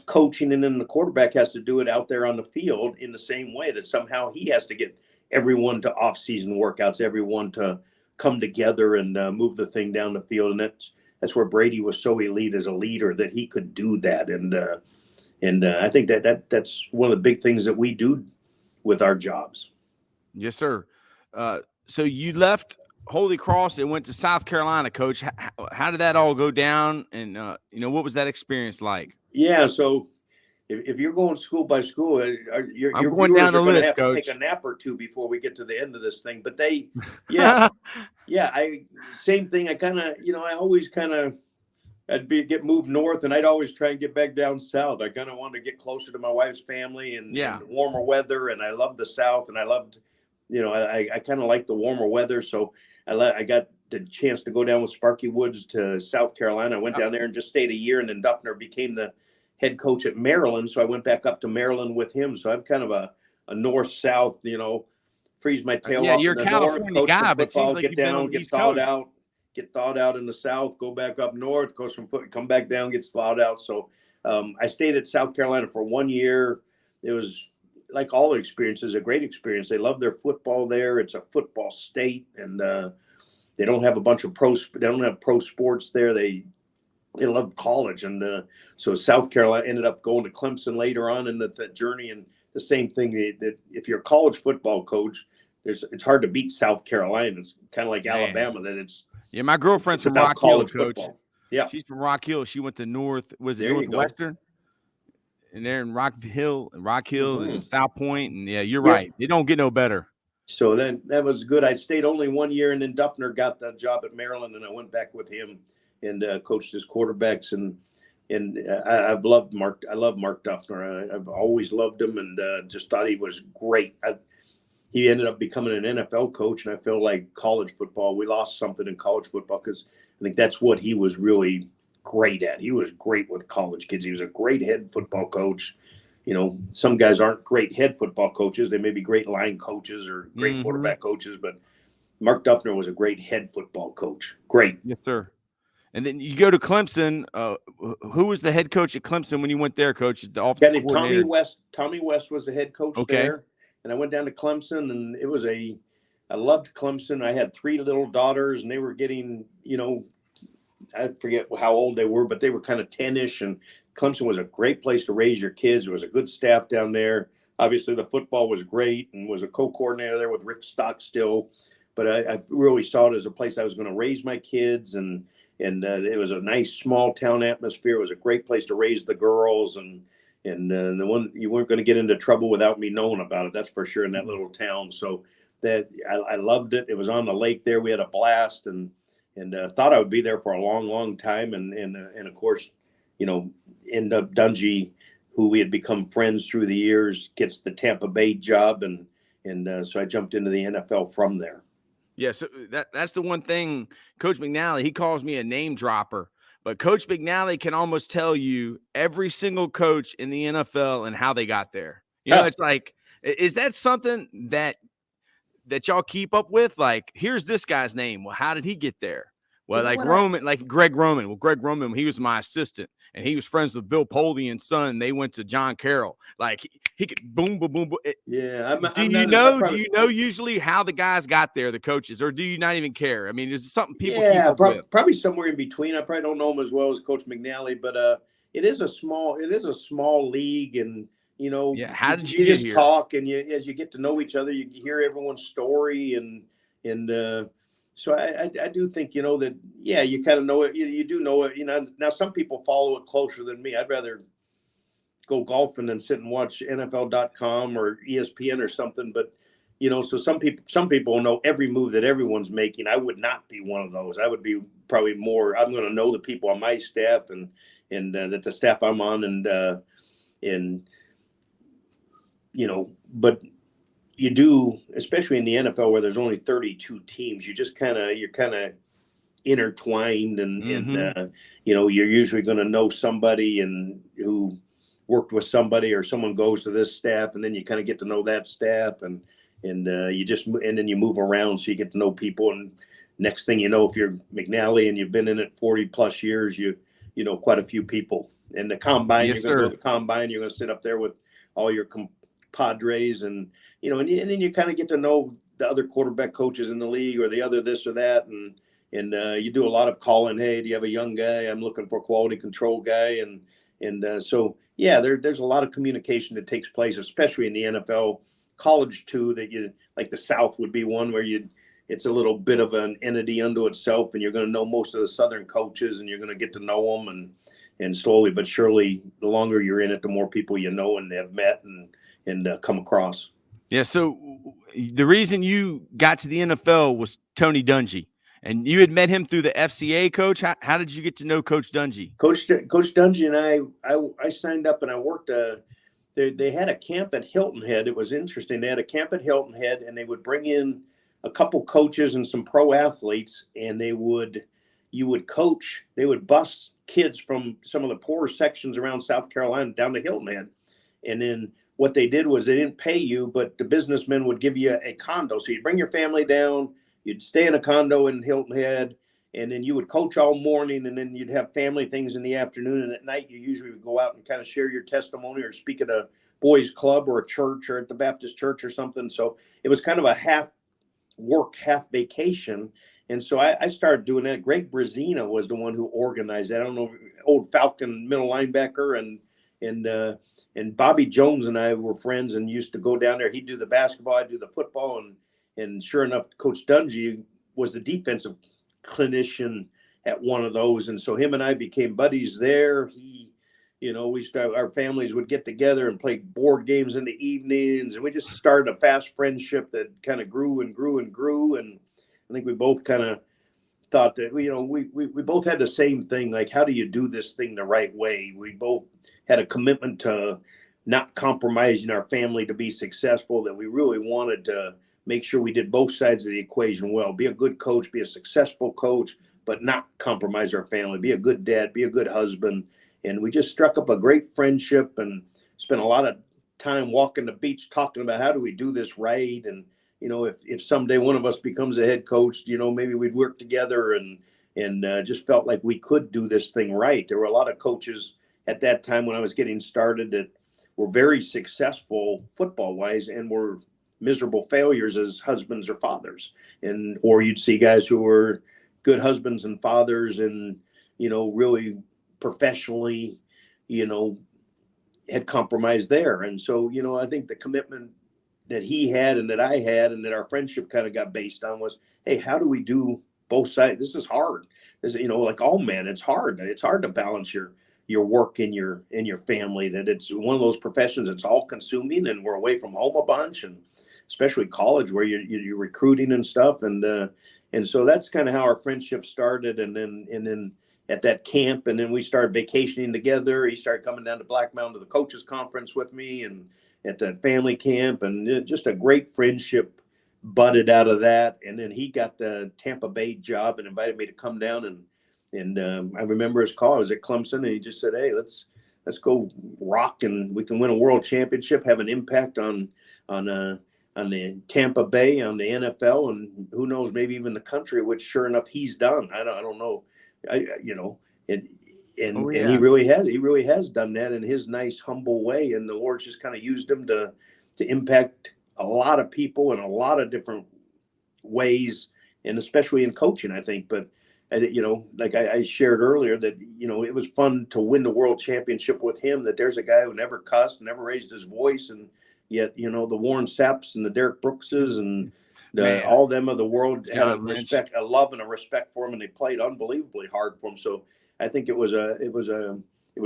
coaching. And then the quarterback has to do it out there on the field in the same way that somehow he has to get everyone to off-season workouts, everyone to come together and move the thing down the field. And that's where Brady was so elite as a leader, that he could do that. And I think that's one of the big things that we do with our jobs. Yes, sir. So you left Holy Cross and went to South Carolina, Coach. How did that all go down? And what was that experience like? Yeah. So if you're going school by school, you're going down the list, have Coach. To take a nap or two before we get to the end of this thing. But yeah, same thing. I kind of, I always kind of, get moved north, and I'd always try and get back down south. I kind of wanted to get closer to my wife's family and warmer weather. And I loved the South, and I loved, I kind of like the warmer weather. So I got the chance to go down with Sparky Woods to South Carolina. I went down there and just stayed a year, and then Duffner became the head coach at Maryland. So I went back up to Maryland with him. So I'm kind of a north-south, freeze my tail off you're in the California north, coach guy, some but it seems football, like get you've been down, on the get East thawed Coast. out. Get thawed out in the South, go back up north, coach some foot, come back down, gets thawed out. So I stayed at South Carolina for 1 year. It was, like all experiences, a great experience. They love their football there. It's a football state, and they don't have a bunch of they don't have pro sports there. They love college. And so South Carolina ended up going to Clemson later on in that journey. And the same thing, that if you're a college football coach, it's hard to beat South Carolina. It's kind of like Alabama, that it's. Yeah, my girlfriend's from Rock Hill, Coach. Football. Yeah, she's from Rock Hill. She went to Northwestern? And they're in Rock Hill, mm-hmm. and South Point. And you're right. They don't get no better. So then that was good. I stayed only 1 year, and then Duffner got that job at Maryland, and I went back with him and coached his quarterbacks. And I've loved Mark. I love Mark Duffner. I've always loved him, and just thought he was great. He ended up becoming an NFL coach, and I feel like college football, we lost something in college football because I think that's what he was really great at. He was great with college kids. He was a great head football coach. Some guys aren't great head football coaches. They may be great line coaches or great quarterback coaches, but Mark Duffner was a great head football coach. Great. Yes, sir. And then you go to Clemson. Who was the head coach at Clemson when you went there, Coach? The offensive named coordinator. Tommy West was the head coach there. And I went down to Clemson, and I loved Clemson. I had 3 little daughters, and they were getting, I forget how old they were, but they were kind of 10-ish. And Clemson was a great place to raise your kids. There was a good staff down there. Obviously, the football was great, and was a co-coordinator there with Rick Stockstill. But I really saw it as a place I was going to raise my kids, and it was a nice small town atmosphere. It was a great place to raise the girls, and the one you weren't going to get into trouble without me knowing about it. That's for sure in that little town. So that I loved it. It was on the lake there. We had a blast, and thought I would be there for a long, long time. And of course, end up Dungy, who we had become friends through the years, gets the Tampa Bay job, and so I jumped into the NFL from there. Yeah, so that's the one thing, Coach McNally, he calls me a name dropper, but Coach McNally can almost tell you every single coach in the NFL and how they got there. It's like, is that something that y'all keep up with? Like, here's this guy's name. Well, how did he get there? Well, like Greg Roman. Well, Greg Roman, he was my assistant, and he was friends with Bill Polian's son. They went to John Carroll. Like he could boom, boom, boom, boom. Yeah. Do you know usually how the guys got there, the coaches, or do you not even care? I mean, is it something people keep up with? Probably somewhere in between. I probably don't know him as well as Coach McNally, but it is a small league, and how did you get just here? Talk, and as you get to know each other, you hear everyone's story, and so I do think, that, you kind of know it. You do know it. Now some people follow it closer than me. I'd rather go golfing than sit and watch NFL.com or ESPN or something. But, so some people know every move that everyone's making. I would not be one of those. I would be probably more, I'm going to know the people on my staff and that the staff I'm on but you do, especially in the NFL where there's only 32 teams, you're kind of intertwined, and you're usually going to know somebody and who worked with somebody, or someone goes to this staff, and then you kind of get to know that staff, and then you move around, so you get to know people. And next thing you know, if you're McNally and you've been in it 40 plus years, you know quite a few people. And the combine, yes, you're going to go to the combine, you're going to sit up there with all your compadres, and then you kind of get to know the other quarterback coaches in the league, or the other this or that, and you do a lot of calling. Hey, do you have a young guy? I'm looking for a quality control guy, and so there's a lot of communication that takes place, especially in the NFL. College too, that you like, the South would be one where it's a little bit of an entity unto itself, and you're going to know most of the Southern coaches, and you're going to get to know them, and slowly but surely, the longer you're in it, the more people you know and have met and come across. Yeah, so the reason you got to the NFL was Tony Dungy, and you had met him through the FCA, Coach. How did you get to know Coach Dungy? Coach Dungy and I signed up, and I worked. They had a camp at Hilton Head. It was interesting. They had a camp at Hilton Head, and they would bring in a couple coaches and some pro athletes, and you would coach. They would bus kids from some of the poorer sections around South Carolina down to Hilton Head, and then what they did was they didn't pay you, but the businessmen would give you a condo. So you'd bring your family down, you'd stay in a condo in Hilton Head, and then you would coach all morning, and then you'd have family things in the afternoon. And at night, you usually would go out and kind of share your testimony or speak at a boys club or a church or at the Baptist church or something. So it was kind of a half work, half vacation. And so I started doing that. Greg Brazina was the one who organized that. I don't know, old Falcon middle linebacker, and Bobby Jones and I were friends and used to go down there. He'd do the basketball, I'd do the football, and sure enough, Coach Dungy was the defensive clinician at one of those, and so him and I became buddies there. Our families would get together and play board games in the evenings, and we just started a fast friendship that kind of grew and grew and grew. And I think we both kind of thought that, we both had the same thing. Like, how do you do this thing the right way? We both had a commitment to not compromising our family to be successful, that we really wanted to make sure we did both sides of the equation well, be a good coach, be a successful coach, but not compromise our family, be a good dad, be a good husband. And we just struck up a great friendship and spent a lot of time walking the beach talking about how do we do this right. And, if someday one of us becomes a head coach, maybe we'd work together and just felt like we could do this thing right. There were a lot of coaches at that time when I was getting started that were very successful football wise and were miserable failures as husbands or fathers. Or you'd see guys who were good husbands and fathers and, really professionally, had compromised there. And so, I think the commitment that he had and that I had and that our friendship kind of got based on was, hey, how do we do both sides? This is hard. Like all men, it's hard. It's hard to balance your work and your family, that it's one of those professions that's all consuming, and we're away from home a bunch, and especially college where you're recruiting and stuff. And so that's kind of how our friendship started. And then at that camp, and then we started vacationing together. He started coming down to Black Mountain to the coaches conference with me and at the family camp, and just a great friendship budded out of that. And then he got the Tampa Bay job and invited me to come down, and I remember his call. I was at Clemson, and he just said, hey, let's go rock, and we can win a world championship, have an impact on the Tampa Bay, on the NFL, and who knows, maybe even the country, which sure enough he's done. I don't know. And he really has done that in his nice, humble way. And the Lord's just kind of used him to impact a lot of people in a lot of different ways, and especially in coaching, I think. But, like I shared earlier, that, it was fun to win the world championship with him, that there's a guy who never cussed, never raised his voice. And yet, the Warren Sapps and the Derek Brookses and all them of the world had a love and a respect for him, and they played unbelievably hard for him. So I think it was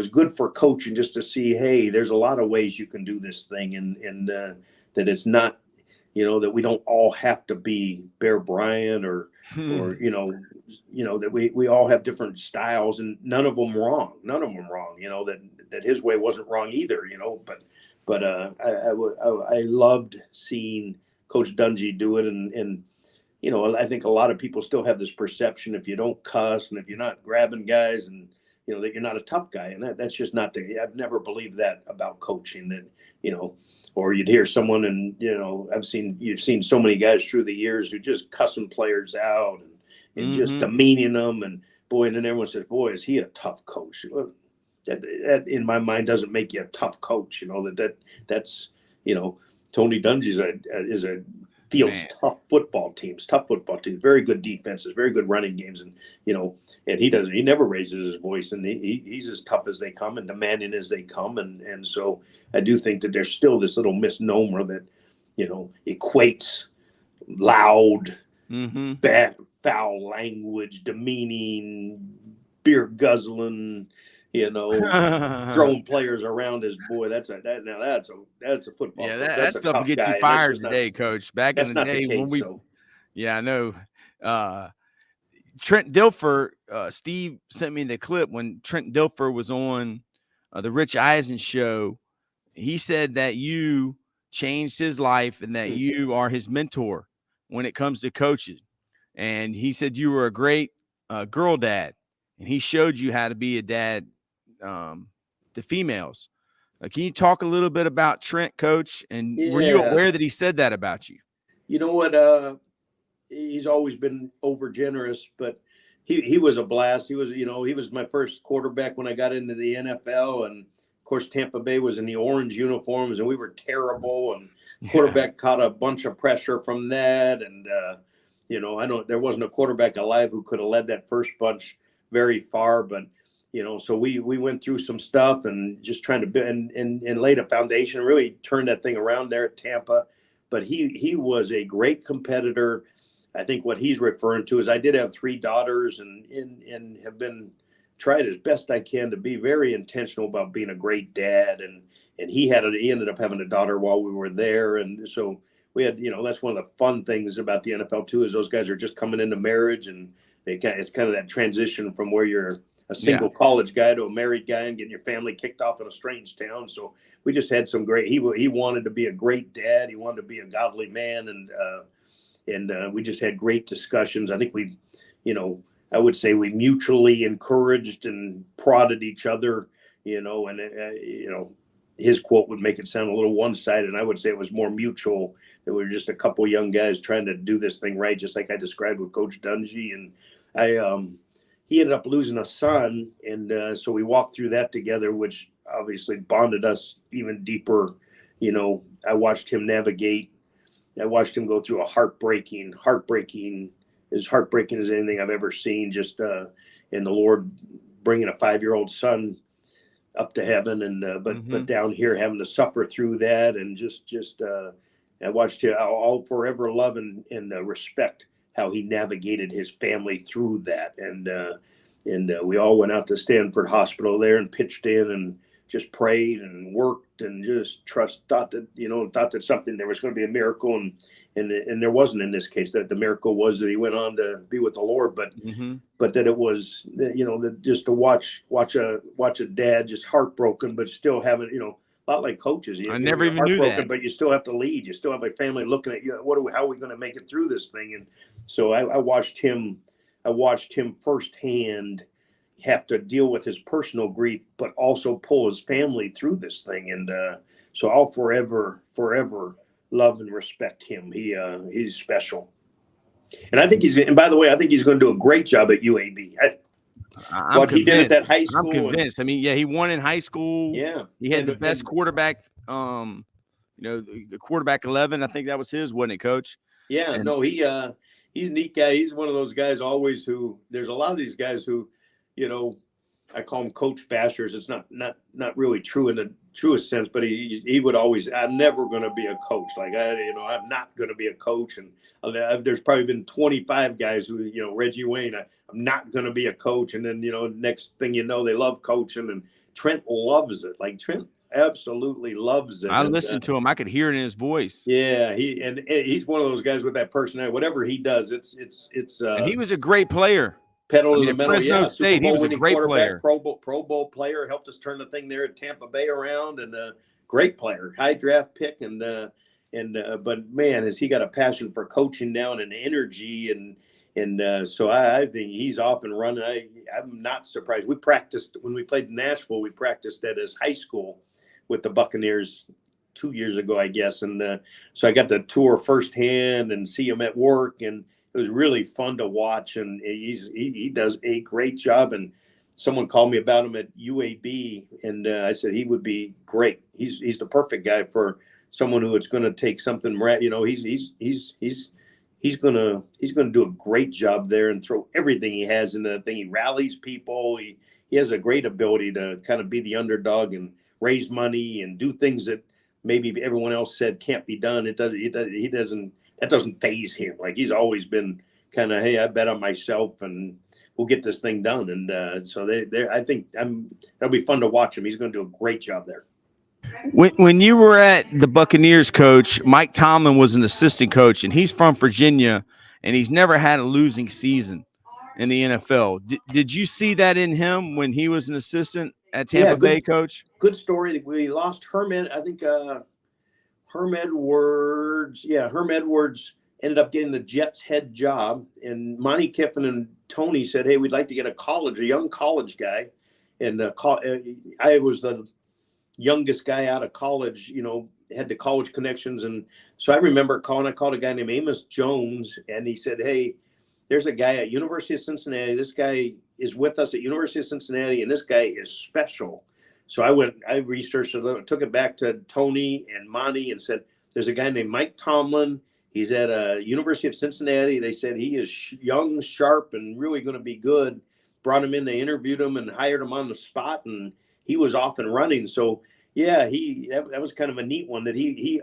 good for coaching just to see, hey, there's a lot of ways you can do this thing, and that it's not, that we don't all have to be Bear Bryant or that we all have different styles, and none of them wrong. That his way wasn't wrong either. But I loved seeing Coach Dungy do it, and I think a lot of people still have this perception, if you don't cuss and if you're not grabbing guys, and that you're not a tough guy, and that's just not I've never believed that about coaching, that or you'd hear someone, and you've seen so many guys through the years who just cussing players out and just demeaning them, and then everyone says, boy, is he a tough coach? Well, that in my mind doesn't make you a tough coach. That's Tony Dungy fields tough football teams, very good defenses, very good running games. And, and he never raises his voice, and he's as tough as they come and demanding as they come. And so I do think that there's still this little misnomer that, equates loud, bad, foul language, demeaning, beer guzzling, throwing players around as, boy, that's a football. Yeah, that stuff will get you fired today, Coach. Back in the day when we, yeah, I know. Trent Dilfer, Steve sent me the clip when Trent Dilfer was on the Rich Eisen show. He said that you changed his life and that you are his mentor when it comes to coaching. And he said you were a great girl dad, and he showed you how to be a dad to females. Can you talk a little bit about Trent, Coach? And were you aware that he said that about you? You know what? He's always been over generous, but he was a blast. He was my first quarterback when I got into the NFL, and of course Tampa Bay was in the orange uniforms, and we were terrible. And quarterback caught a bunch of pressure from that, and I know there wasn't a quarterback alive who could have led that first bunch very far, but so we went through some stuff and just trying to and laid a foundation, really turned that thing around there at Tampa. But he was a great competitor. I think what he's referring to is I did have 3 daughters, and have been tried as best I can to be very intentional about being a great dad. And he ended up having a daughter while we were there. And so we had, that's one of the fun things about the NFL too, is those guys are just coming into marriage, and it's kind of that transition from where you're a single college guy to a married guy and getting your family kicked off in a strange town. So we just had some great. He wanted to be a great dad. He wanted to be a godly man, and we just had great discussions. I think we, I would say we mutually encouraged and prodded each other. And his quote would make it sound a little one-sided, and I would say it was more mutual. That we were just a couple of young guys trying to do this thing right, just like I described with Coach Dungy. And he ended up losing a son, and so we walked through that together, which obviously bonded us even deeper. I watched him navigate. I watched him go through a heartbreaking, as heartbreaking as anything I've ever seen. Just in the Lord bringing a 5-year-old son up to heaven, and but down here having to suffer through that, and just I watched him. I'll forever love and respect how he navigated his family through that, and we all went out to Stanford Hospital there and pitched in and just prayed and worked and just thought that something, there was going to be a miracle, and there wasn't in this case. That the miracle was that he went on to be with the Lord, but that it was, that just to watch a dad just heartbroken, but still having, a lot like coaches. I never even knew that. But you still have to lead. You still have a family looking at you. How are we going to make it through this thing? And so I watched him firsthand have to deal with his personal grief, but also pull his family through this thing. And so I'll forever love and respect him. He's special. And I think by the way, I think he's going to do a great job at UAB. He did at that high school. I'm convinced. He won in high school. Yeah. He had the best quarterback, the quarterback 11. I think that was his, wasn't it, Coach? Yeah. He's a neat guy. He's one of those guys always there's a lot of these guys who, I call them coach bashers. It's not really true in the truest sense, but he would always, I'm never going to be a coach. Like, I'm not going to be a coach. And there's probably been 25 guys who, Reggie Wayne, I'm not going to be a coach. And then, next thing you know, they love coaching, and Trent loves it. Like, Trent absolutely loves it. I listened to him. I could hear it in his voice. Yeah. He's one of those guys with that personality. Whatever he does, it's and he was a great player. Pedal to the metal. Fresno State, he was a great player. Pro Bowl player, helped us turn the thing there at Tampa Bay around, and great player, high draft pick, but man, has he got a passion for coaching now and an energy, and so I think he's off and running. I'm not surprised. We practiced when we played in Nashville. We practiced at his high school with the Buccaneers 2 years ago, I guess, and so I got to tour firsthand and see him at work, and it was really fun to watch, and he does a great job. And someone called me about him at UAB, and I said he would be great. He's the perfect guy for someone who is going to take something. He's going to do a great job there and throw everything he has in the thing. He rallies people. He has a great ability to kind of be the underdog and raise money and do things that maybe everyone else said can't be done. That doesn't faze him. Like, he's always been kind of, hey, I bet on myself and we'll get this thing done. And so I think it'll be fun to watch him. He's going to do a great job there. When you were at the Buccaneers, Coach, Mike Tomlin was an assistant coach, and he's from Virginia, and he's never had a losing season in the NFL. Did you see that in him when he was an assistant at Tampa Bay, Coach? Good story. We lost Herm Edwards. Yeah, Herm Edwards ended up getting the Jets head job, and Monty Kiffin and Tony said, hey, we'd like to get a young college guy. And I was the youngest guy out of college, had the college connections. And so I remember I called a guy named Amos Jones, and he said, hey, there's a guy at University of Cincinnati. This guy is with us at University of Cincinnati, and this guy is special. So I researched it, took it back to Tony and Monty and said, there's a guy named Mike Tomlin. He's at University of Cincinnati. They said he is young, sharp, and really going to be good. Brought him in, they interviewed him and hired him on the spot, and he was off and running. So yeah, that was kind of a neat one that he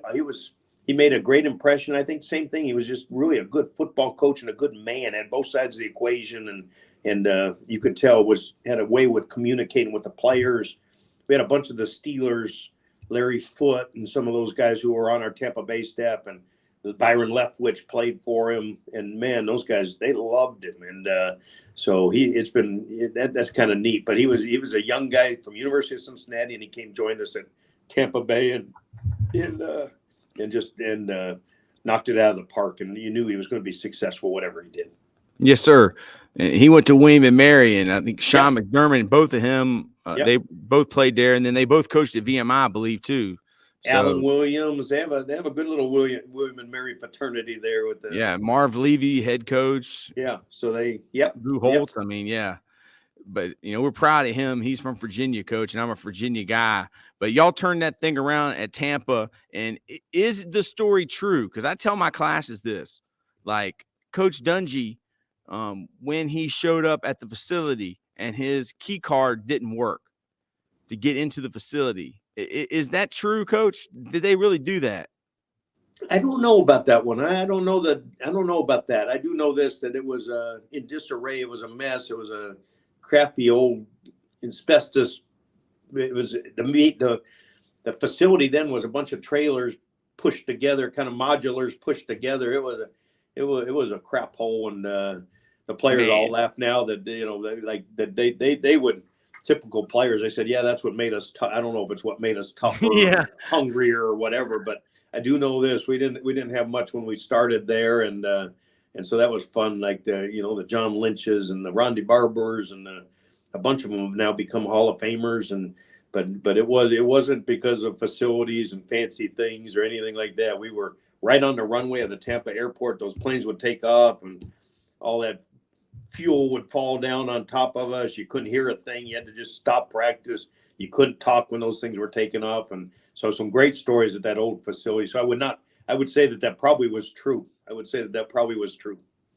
made a great impression. I think same thing. He was just really a good football coach and a good man at both sides of the equation, and you could tell had a way with communicating with the players. We had a bunch of the Steelers, Larry Foote, and some of those guys who were on our Tampa Bay staff, and Byron Leftwich played for him, and man, those guys, they loved him. And so that's kind of neat. But he was a young guy from University of Cincinnati, and he joined us at Tampa Bay and knocked it out of the park. And you knew he was going to be successful, whatever he did. Yes, sir. And he went to William and Mary, and I think Sean McDermott, both of him, they both played there, and then they both coached at VMI, I believe, too. So, Alan Williams, they have a good little William and Mary fraternity there with Marv Levy, head coach. Yeah, so Drew Holtz. I mean, but we're proud of him. He's from Virginia, coach, and I'm a Virginia guy. But y'all turned that thing around at Tampa, and is the story true? Because I tell my classes this, like Coach Dungy, when he showed up at the facility and his key card didn't work to get into the facility. Is that true, Coach? Did they really do that? I don't know about that one. I don't know about that. I do know this, that it was in disarray. It was a mess. It was a crappy old asbestos. It was the facility then was a bunch of trailers pushed together, kind of modulars pushed together. It was a crap hole, and the players all laugh now that they would. Typical players, they said, that's what made us tough. I don't know if it's what made us tougher, or hungrier, or whatever, but I do know this: we didn't have much when we started there, and so that was fun. Like the John Lynches and the Rondy Barbers, and a bunch of them have now become Hall of Famers, but it wasn't because of facilities and fancy things or anything like that. We were right on the runway of the Tampa airport. Those planes would take off, and all that fuel would fall down on top of us. You couldn't hear a thing. You had to just stop practice. You couldn't talk when those things were taking off. And so some great stories at that old facility. So I would say that probably was true.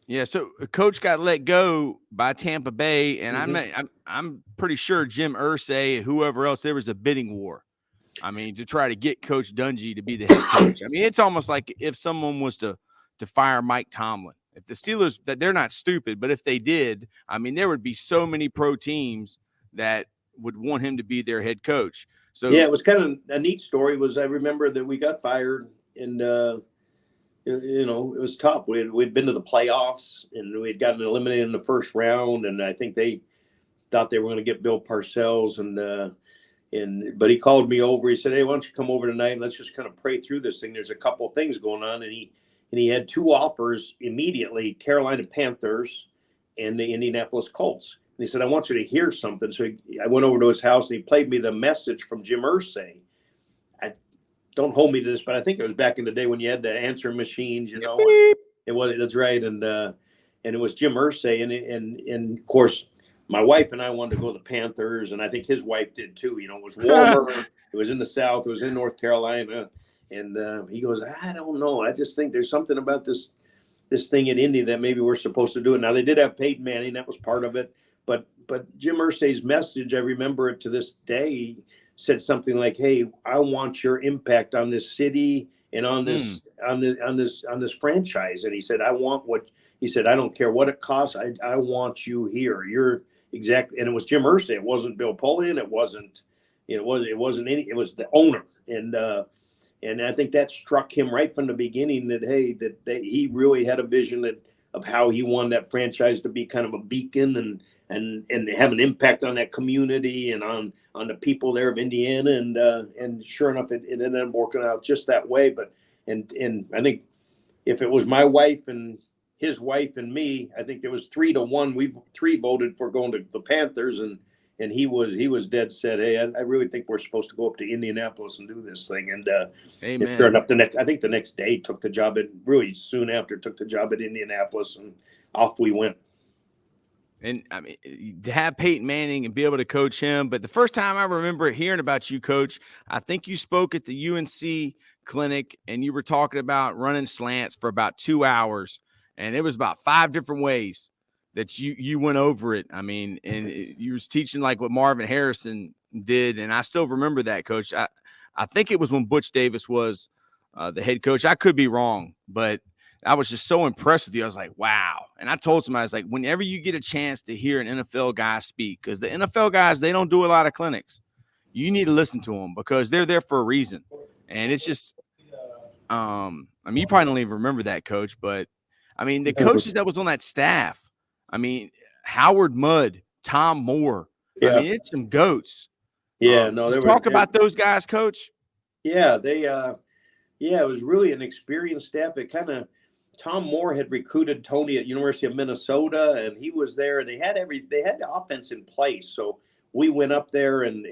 Yeah. So Coach got let go by Tampa Bay, and I'm pretty sure Jim Irsay and whoever else, there was a bidding war. I mean, to try to get Coach Dungy to be the head coach. I mean, it's almost like if someone was to fire Mike Tomlin. If the Steelers, that they're not stupid, but if they did, I mean, there would be so many pro teams that would want him to be their head coach. So it was kind of a neat story. I remember that we got fired, and it was tough. We'd been to the playoffs, and we'd gotten eliminated in the first round, and I think they thought they were going to get Bill Parcells, but he called me over. He said, "Hey, why don't you come over tonight and let's just kind of pray through this thing? There's a couple of things going on," and he had two offers immediately: Carolina Panthers and the Indianapolis Colts. And he said, "I want you to hear something." So I went over to his house, and he played me the message from Jim Irsay. Don't hold me to this, but I think it was back in the day when you had the answering machines, That's right. And it was Jim Irsay. And of course, my wife and I wanted to go to the Panthers, and I think his wife did too. It was warmer. It was in the South. It was in North Carolina. And he goes, "I don't know. I just think there's something about this thing at Indy that maybe we're supposed to do it." Now, they did have Peyton Manning. That was part of it. But Jim Irsay's message, I remember it to this day, said something like, "Hey, I want your impact on this city and on this on this franchise." And he said, "I don't care what it costs. I want you here. You're exactly." And it was Jim Irsay. It wasn't Bill Polian. It wasn't it was the owner. And I think that struck him right from the beginning that he really had a vision of how he wanted that franchise to be kind of a beacon and have an impact on that community and on the people there of Indiana. And sure enough, it ended up working out just that way. But and I think if it was my wife and his wife and me, I think it was 3-1. We three voted for going to the Panthers, and he was dead set. Hey, I really think we're supposed to go up to Indianapolis and do this thing. And Amen. Sure enough, the next day took the job really soon after took the job at Indianapolis, and off we went. And I mean, to have Peyton Manning and be able to coach him. But the first time I remember hearing about you, Coach, I think you spoke at the UNC clinic, and you were talking about running slants for about 2 hours, and it was about 5 different ways that you went over it. I mean, and you was teaching like what Marvin Harrison did, and I still remember that, Coach. I think it was when Butch Davis was the head coach. I could be wrong, but I was just so impressed with you. I was like, wow. And I told somebody, I was like, whenever you get a chance to hear an NFL guy speak, because the NFL guys, they don't do a lot of clinics. You need to listen to them because they're there for a reason. And it's just I mean, you probably don't even remember that, Coach, but I mean, the Yeah. coaches that was on that staff, I mean, Howard Mudd, Tom Moore. I Yeah. mean, it's some goats. Yeah. No, You talk about those guys, Coach. yeah, it was really an experienced staff. It kind of, Tom Moore had recruited Tony at University of Minnesota, and he was there. They had the offense in place. So we went up there and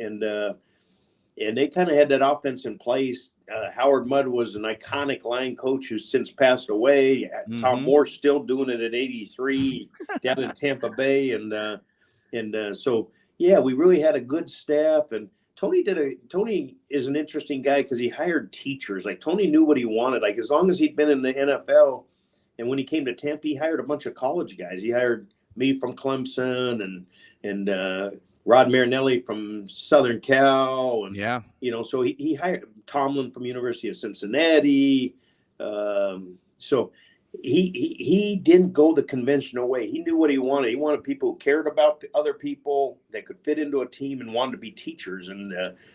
they kind of had that offense in place. Howard Mudd was an iconic line coach who's since passed away. Tom Moore still doing it at 83 down in Tampa Bay, and so yeah, we really had a good staff. And Tony is an interesting guy because he hired teachers. Like Tony knew what he wanted. Like as long as he'd been in the NFL, and when he came to Tampa, he hired a bunch of college guys. He hired me from Clemson and Rod Marinelli from Southern Cal, and so he hired Tomlin from University of Cincinnati. So he didn't go the conventional way. He knew what he wanted. He wanted people who cared about other people, that could fit into a team, and wanted to be teachers. And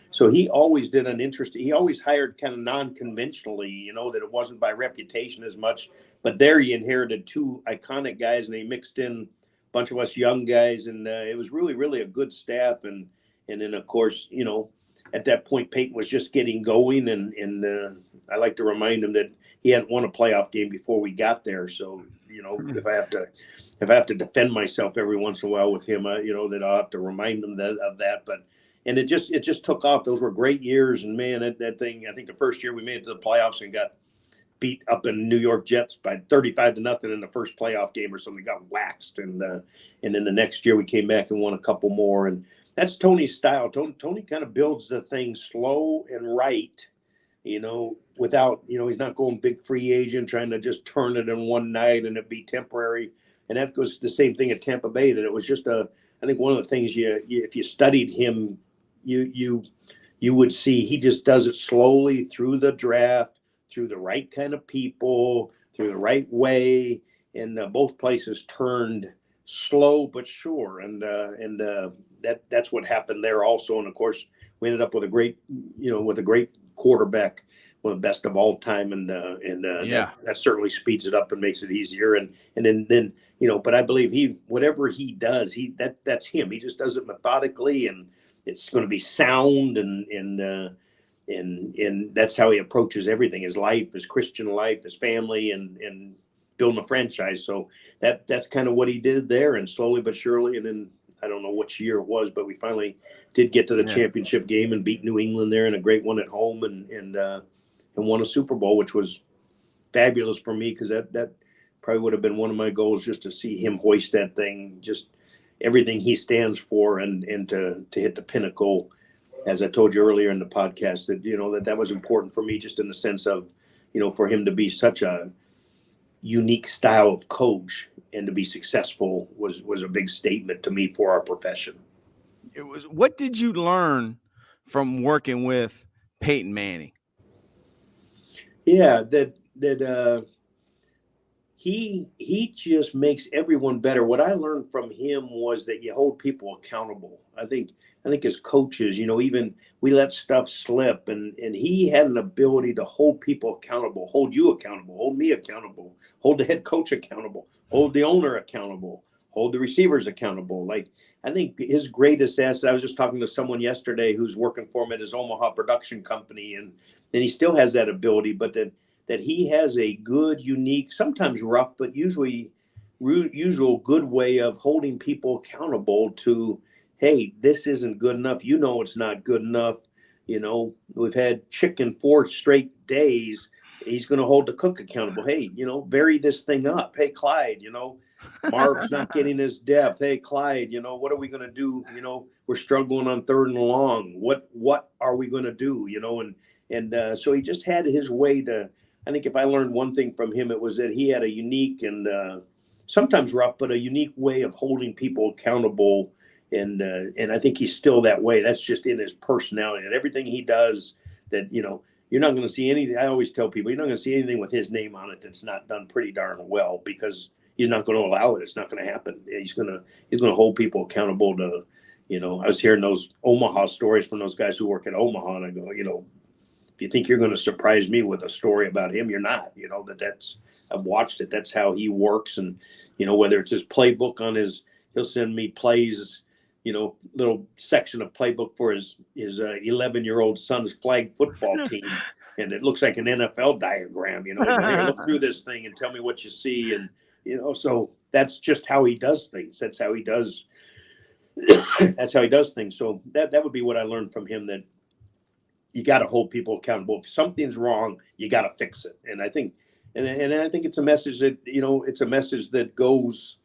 so he always did he always hired kind of non-conventionally, that it wasn't by reputation as much. But there he inherited two iconic guys, and he mixed in bunch of us young guys, and it was really, really a good staff. And then of course, at that point, Peyton was just getting going, and I like to remind him that he hadn't won a playoff game before we got there. So if I have to defend myself every once in a while with him, that I'll have to remind him of that. But it just took off. Those were great years, and man, that thing. I think the first year we made it to the playoffs and got beat up in New York Jets by 35-0 in the first playoff game or something, got waxed. And then the next year we came back and won a couple more. And that's Tony's style. Tony kind of builds the thing slow and right, without, he's not going big free agent, trying to just turn it in one night and it be temporary. And that goes the same thing at Tampa Bay, that it was just I think one of the things if you studied him, you would see he just does it slowly through the draft, through the right kind of people, through the right way, and both places turned slow but sure, and that's what happened there also. And of course, we ended up with a great quarterback, one of the best of all time, and that certainly speeds it up and makes it easier. And then but I believe whatever he does, that's him. He just does it methodically, and it's going to be sound, and that's how he approaches everything, his life, his Christian life, his family, and building a franchise. So that's kind of what he did there, and slowly but surely. And then I don't know which year it was, but we finally did get to the championship game and beat New England there, and a great one at home, and won a Super Bowl, which was fabulous for me, because that probably would have been one of my goals, just to see him hoist that thing, just everything he stands for, and to hit the pinnacle. As I told you earlier in the podcast, that was important for me, just in the sense of, for him to be such a unique style of coach and to be successful was a big statement to me for our profession. What did you learn from working with Peyton Manning? Yeah, that he just makes everyone better. What I learned from him was that you hold people accountable. I think as coaches, even we let stuff slip, and he had an ability to hold people accountable, hold you accountable, hold me accountable, hold the head coach accountable, hold the owner accountable, hold the receivers accountable. Like, I think his greatest asset, I was just talking to someone yesterday who's working for him at his Omaha production company, and he still has that ability, but that he has a good, unique, sometimes rough, but usual good way of holding people accountable to, hey, this isn't good enough. It's not good enough. We've had chicken 4 straight days. He's going to hold the cook accountable. Hey, vary this thing up. Hey, Clyde, Marv's not getting his depth. Hey, Clyde, what are we going to do? We're struggling on 3rd and long. What are we going to do? And so he just had his way to, I think if I learned one thing from him, it was that he had a unique and sometimes rough, but a unique way of holding people accountable. And I think he's still that way. That's just in his personality, and everything he does, that, you're not going to see anything. I always tell people, you're not going to see anything with his name on it that's not done pretty darn well, because he's not going to allow it. It's not going to happen. He's going to hold people accountable to, I was hearing those Omaha stories from those guys who work at Omaha, and I go, you think you're going to surprise me with a story about him, you're not. You know, I've watched it. That's how he works. And, you know, whether it's his playbook he'll send me plays, you know, little section of playbook for his 11-year-old son's flag football team. And it looks like an NFL diagram, you know, here, look through this thing and tell me what you see. And, you know, so that's just how he does things. That's how he does things. So that would be what I learned from him, that you got to hold people accountable. If something's wrong, you got to fix it. And I think, and I think it's a message that, you know, it's a message that goes,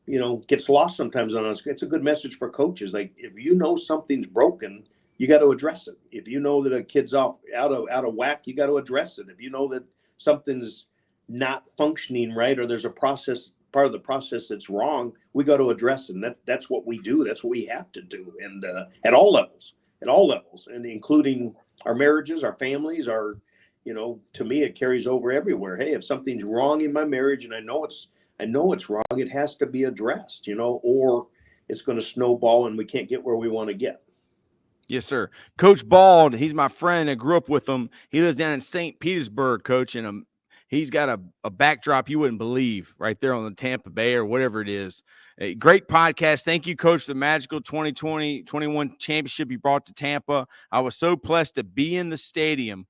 you know, gets lost sometimes on us. It's a good message for coaches. Like, if you know something's broken, you got to address it. If you know that a kid's out of whack, you got to address it. If you know that something's not functioning right, or there's a part of the process that's wrong, we got to address it. And that's what we do. That's what we have to do. And at all levels, and including our marriages, our families, you know, to me, it carries over everywhere. Hey, if something's wrong in my marriage and I know it's wrong, it has to be addressed, you know, or it's going to snowball and we can't get where we want to get. Yes, sir. Coach Bald, he's my friend. I grew up with him. He lives down in St. Petersburg, Coach, and he's got a backdrop you wouldn't believe right there on the Tampa Bay or whatever it is. A great podcast. Thank you, Coach, for the magical 2020-21 championship you brought to Tampa. I was so blessed to be in the stadium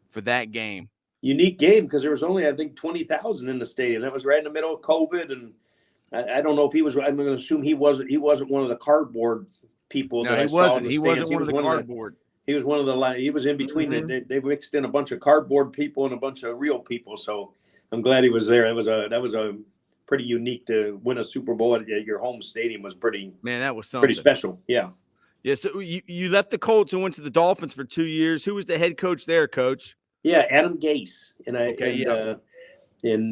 for that game. Unique game, because there was only, I think, 20,000 in the stadium. That was right in the middle of COVID, and I don't know if he was. I'm going to assume he wasn't one of the cardboard people. No, that he I saw wasn't. in the He stands. wasn't one of the cardboard. He was one of the. He was in between. Mm-hmm. They mixed in a bunch of cardboard people and a bunch of real people. So I'm glad he was there. That was a pretty unique to win a Super Bowl at your home stadium. Was pretty. Man, that was something pretty special. Yeah. Yeah. So you left the Colts and went to the Dolphins for 2 years. Who was the head coach there, Coach? Yeah, Adam Gase. And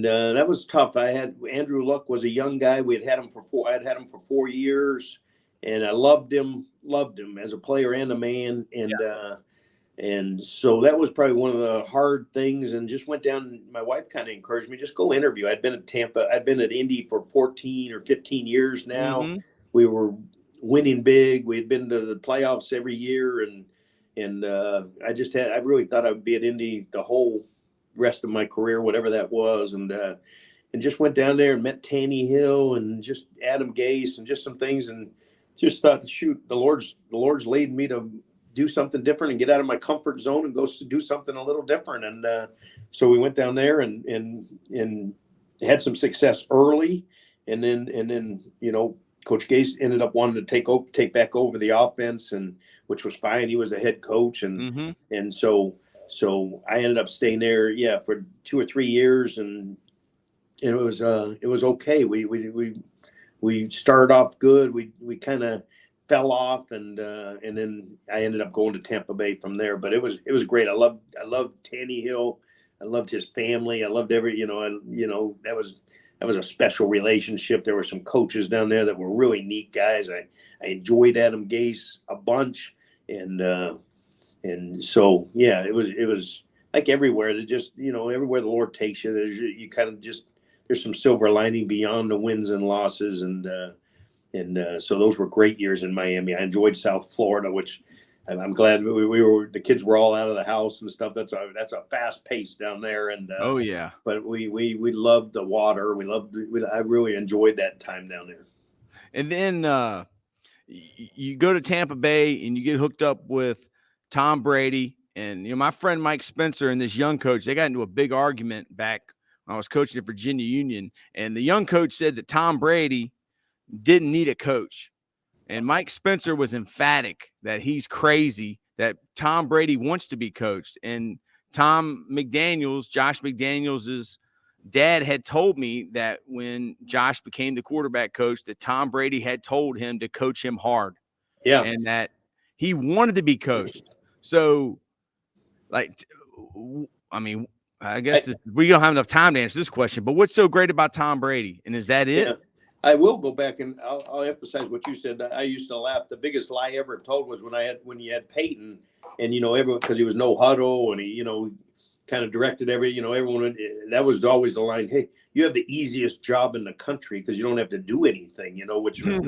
that was tough. I had Andrew Luck was a young guy. I had him for 4 years, and I loved him as a player and a man. And so that was probably one of the hard things. And just went down. My wife kind of encouraged me, just go interview. I'd been at Tampa. I'd been at Indy for 14 or 15 years now. Mm-hmm. We were winning big. We had been to the playoffs every year, and I really thought I would be at Indy the whole rest of my career, whatever that was. And just went down there and met Tanny Hill and just Adam Gase and just some things, and just thought, shoot, the Lord's leading me to do something different and get out of my comfort zone and go do something a little different. And so we went down there and had some success early. And then, you know, Coach Gase ended up wanting to take back over the offense, and which was fine. He was the head coach. And so I ended up staying there, for 2 or 3 years, and it was okay. We started off good. We kind of fell off, and then I ended up going to Tampa Bay from there. But it was great. I loved Tanny Hill. I loved his family. I loved that was a special relationship. There were some coaches down there that were really neat guys. I enjoyed Adam Gase a bunch, and so it was like everywhere. That just everywhere the Lord takes you, there's some silver lining beyond the wins and losses, and so those were great years in Miami. I enjoyed South Florida, which I'm glad the kids were all out of the house and stuff. That's a fast pace down there, and oh yeah. But we loved the water. I really enjoyed that time down there. And then you go to Tampa Bay and you get hooked up with Tom Brady, and my friend Mike Spencer and this young coach, they got into a big argument back when I was coaching at Virginia Union, and the young coach said that Tom Brady didn't need a coach. And Mike Spencer was emphatic that he's crazy, that Tom Brady wants to be coached. And Josh McDaniels' dad had told me that when Josh became the quarterback coach, that Tom Brady had told him to coach him hard. Yeah. And that he wanted to be coached. So, I guess we don't have enough time to answer this question, but what's so great about Tom Brady? And is that it? Yeah. I will go back and I'll emphasize what you said. I used to laugh. The biggest lie I ever told was when you had Peyton, and everyone, because he was no huddle, and he kind of directed everyone. That was always the line. Hey, you have the easiest job in the country because you don't have to do anything. Which was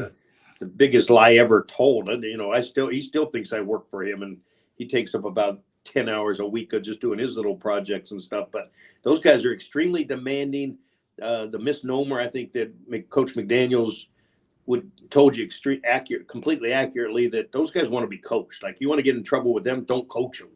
the biggest lie ever told. And he still thinks I work for him, and he takes up about 10 hours a week of just doing his little projects and stuff. But those guys are extremely demanding. The misnomer, I think, that Coach McDaniels told you completely accurately, that those guys want to be coached. Like, you want to get in trouble with them, don't coach them.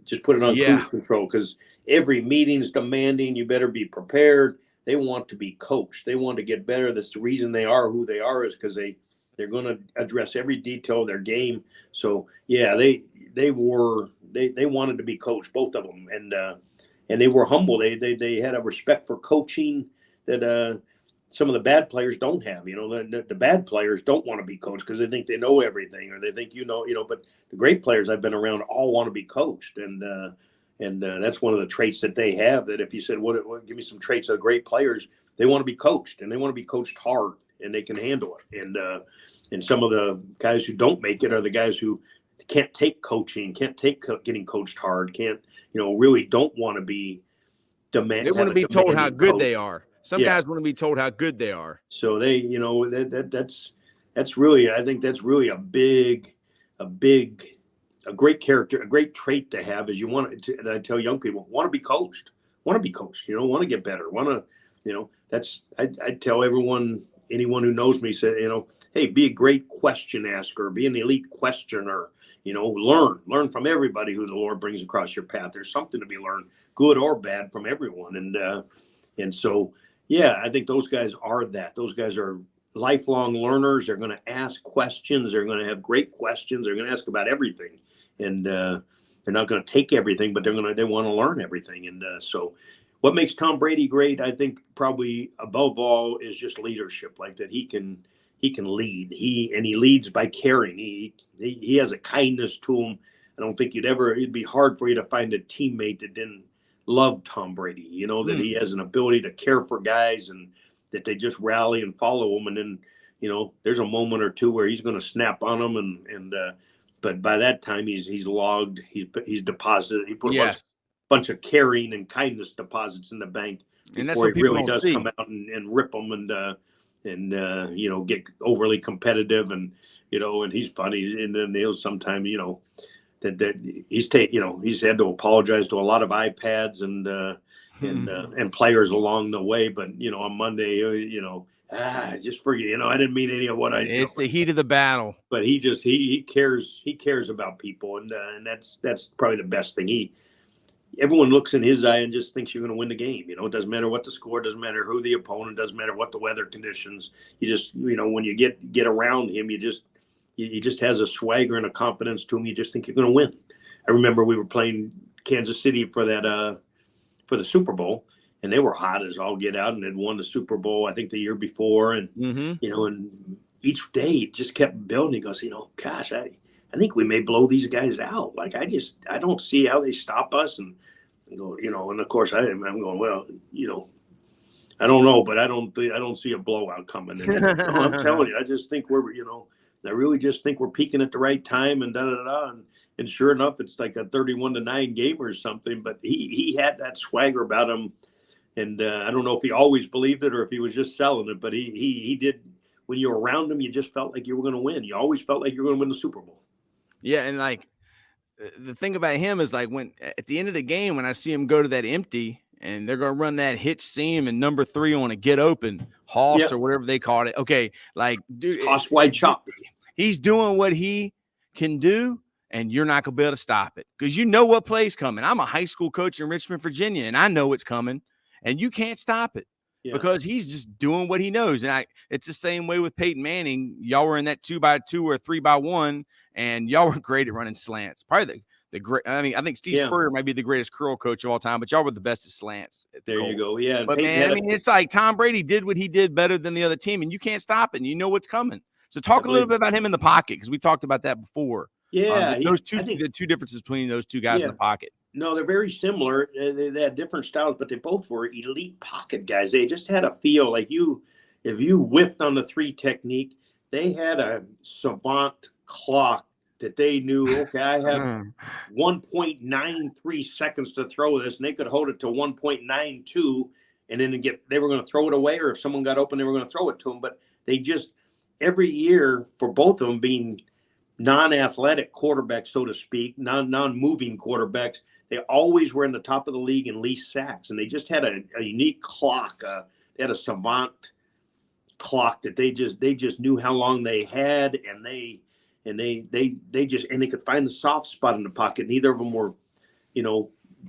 Just put it on cruise control, because every meeting's demanding. You better be prepared. They want to be coached. They want to get better. That's the reason they are who they are, is because they're going to address every detail of their game. So yeah, they wanted to be coached, both of them, and they were humble. They had a respect for coaching that some of the bad players don't have. The bad players don't want to be coached because they think they know everything, or they think but the great players I've been around all want to be coached, and that's one of the traits that they have. That if you said, what give me some traits of great players, they want to be coached, and they want to be coached hard, and they can handle it. And some of the guys who don't make it are the guys who can't take coaching, can't take getting coached hard, can't really don't want to be demanding. They want to be told how good they are. Some guys want to be told how good they are. So they, that's really, I think that's really a great character, a great trait to have, is you want to, and I tell young people, want to be coached, want to get better, I tell anyone who knows me, say, hey, be a great question asker, be an elite questioner, learn from everybody who the Lord brings across your path. There's something to be learned, good or bad, from everyone. And so, yeah, I think those guys are that. Those guys are lifelong learners. They're going to ask questions. They're going to have great questions. They're going to ask about everything. And they're not going to take everything, but they want to learn everything. And so what makes Tom Brady great, I think probably above all, is just leadership, like that. He can lead. He leads by caring. He has a kindness to him. I don't think it'd be hard for you to find a teammate that didn't love Tom Brady, that he has an ability to care for guys, and that they just rally and follow him. And then, there's a moment or two where he's going to snap on them. But by that time he's logged, he's deposited. He put a bunch of caring and kindness deposits in the bank, and that's what he really does come out and rip them and get overly competitive, and he's funny. And then he'll sometimes, that he's had to apologize to a lot of iPads and players along the way. But on Monday, just for I didn't mean any of what I. It's the heat of the battle. But he cares about people, and that's probably the best thing. Everyone looks in his eye and just thinks you're going to win the game. It doesn't matter what the score, doesn't matter who the opponent, doesn't matter what the weather conditions. You just when you get around him, he just has a swagger and a confidence to him. You just think you're going to win. I remember we were playing Kansas City for the Super Bowl, and they were hot as all get out, and had won the Super Bowl, I think, the year before. And, and each day it just kept building. He goes, gosh, I think we may blow these guys out. Like, I don't see how they stop us. And go, and of course I'm going, well, I don't know, but I don't see a blowout coming. And, I'm telling you, I just think I really just think we're peaking at the right time, and and sure enough, it's like a 31-9 game or something. But he had that swagger about him, and I don't know if he always believed it or if he was just selling it. But he did. When you were around him, you just felt like you were going to win. You always felt like you were going to win the Super Bowl. Yeah, and like the thing about him is, like, when at the end of the game, when I see him go to that empty, and they're going to run that hitch seam and number 3 on a get open Hoss or whatever they called it. Okay, like, dude, Hoss wide chop. He's doing what he can do, and you're not going to be able to stop it, because what play's coming. I'm a high school coach in Richmond, Virginia, and I know it's coming, and you can't stop it because he's just doing what he knows. And it's the same way with Peyton Manning. Y'all were in that 2x2 or 3x1, and y'all were great at running slants. Probably the great. I mean, I think Steve Spurrier might be the greatest curl coach of all time, but y'all were the best at slants. There you go. Yeah. But man, it's like Tom Brady did what he did better than the other team, and you can't stop it. And you know what's coming. So talk a little bit about him in the pocket, because we talked about that before. Yeah, the two differences between those two guys in the pocket. No, they're very similar. They had different styles, but they both were elite pocket guys. They just had a feel like if you whiffed on the 3 technique, they had a savant clock that they knew, okay, I have 1.93 seconds to throw this, and they could hold it to 1.92, and then they were going to throw it away, or if someone got open, they were going to throw it to them. But they just, every year, for both of them being non-athletic quarterbacks, so to speak, non-moving quarterbacks, they always were in the top of the league in least sacks. And they just had a unique clock. They had a savant clock that they just knew how long they had, and they could find the soft spot in the pocket. Neither of them were,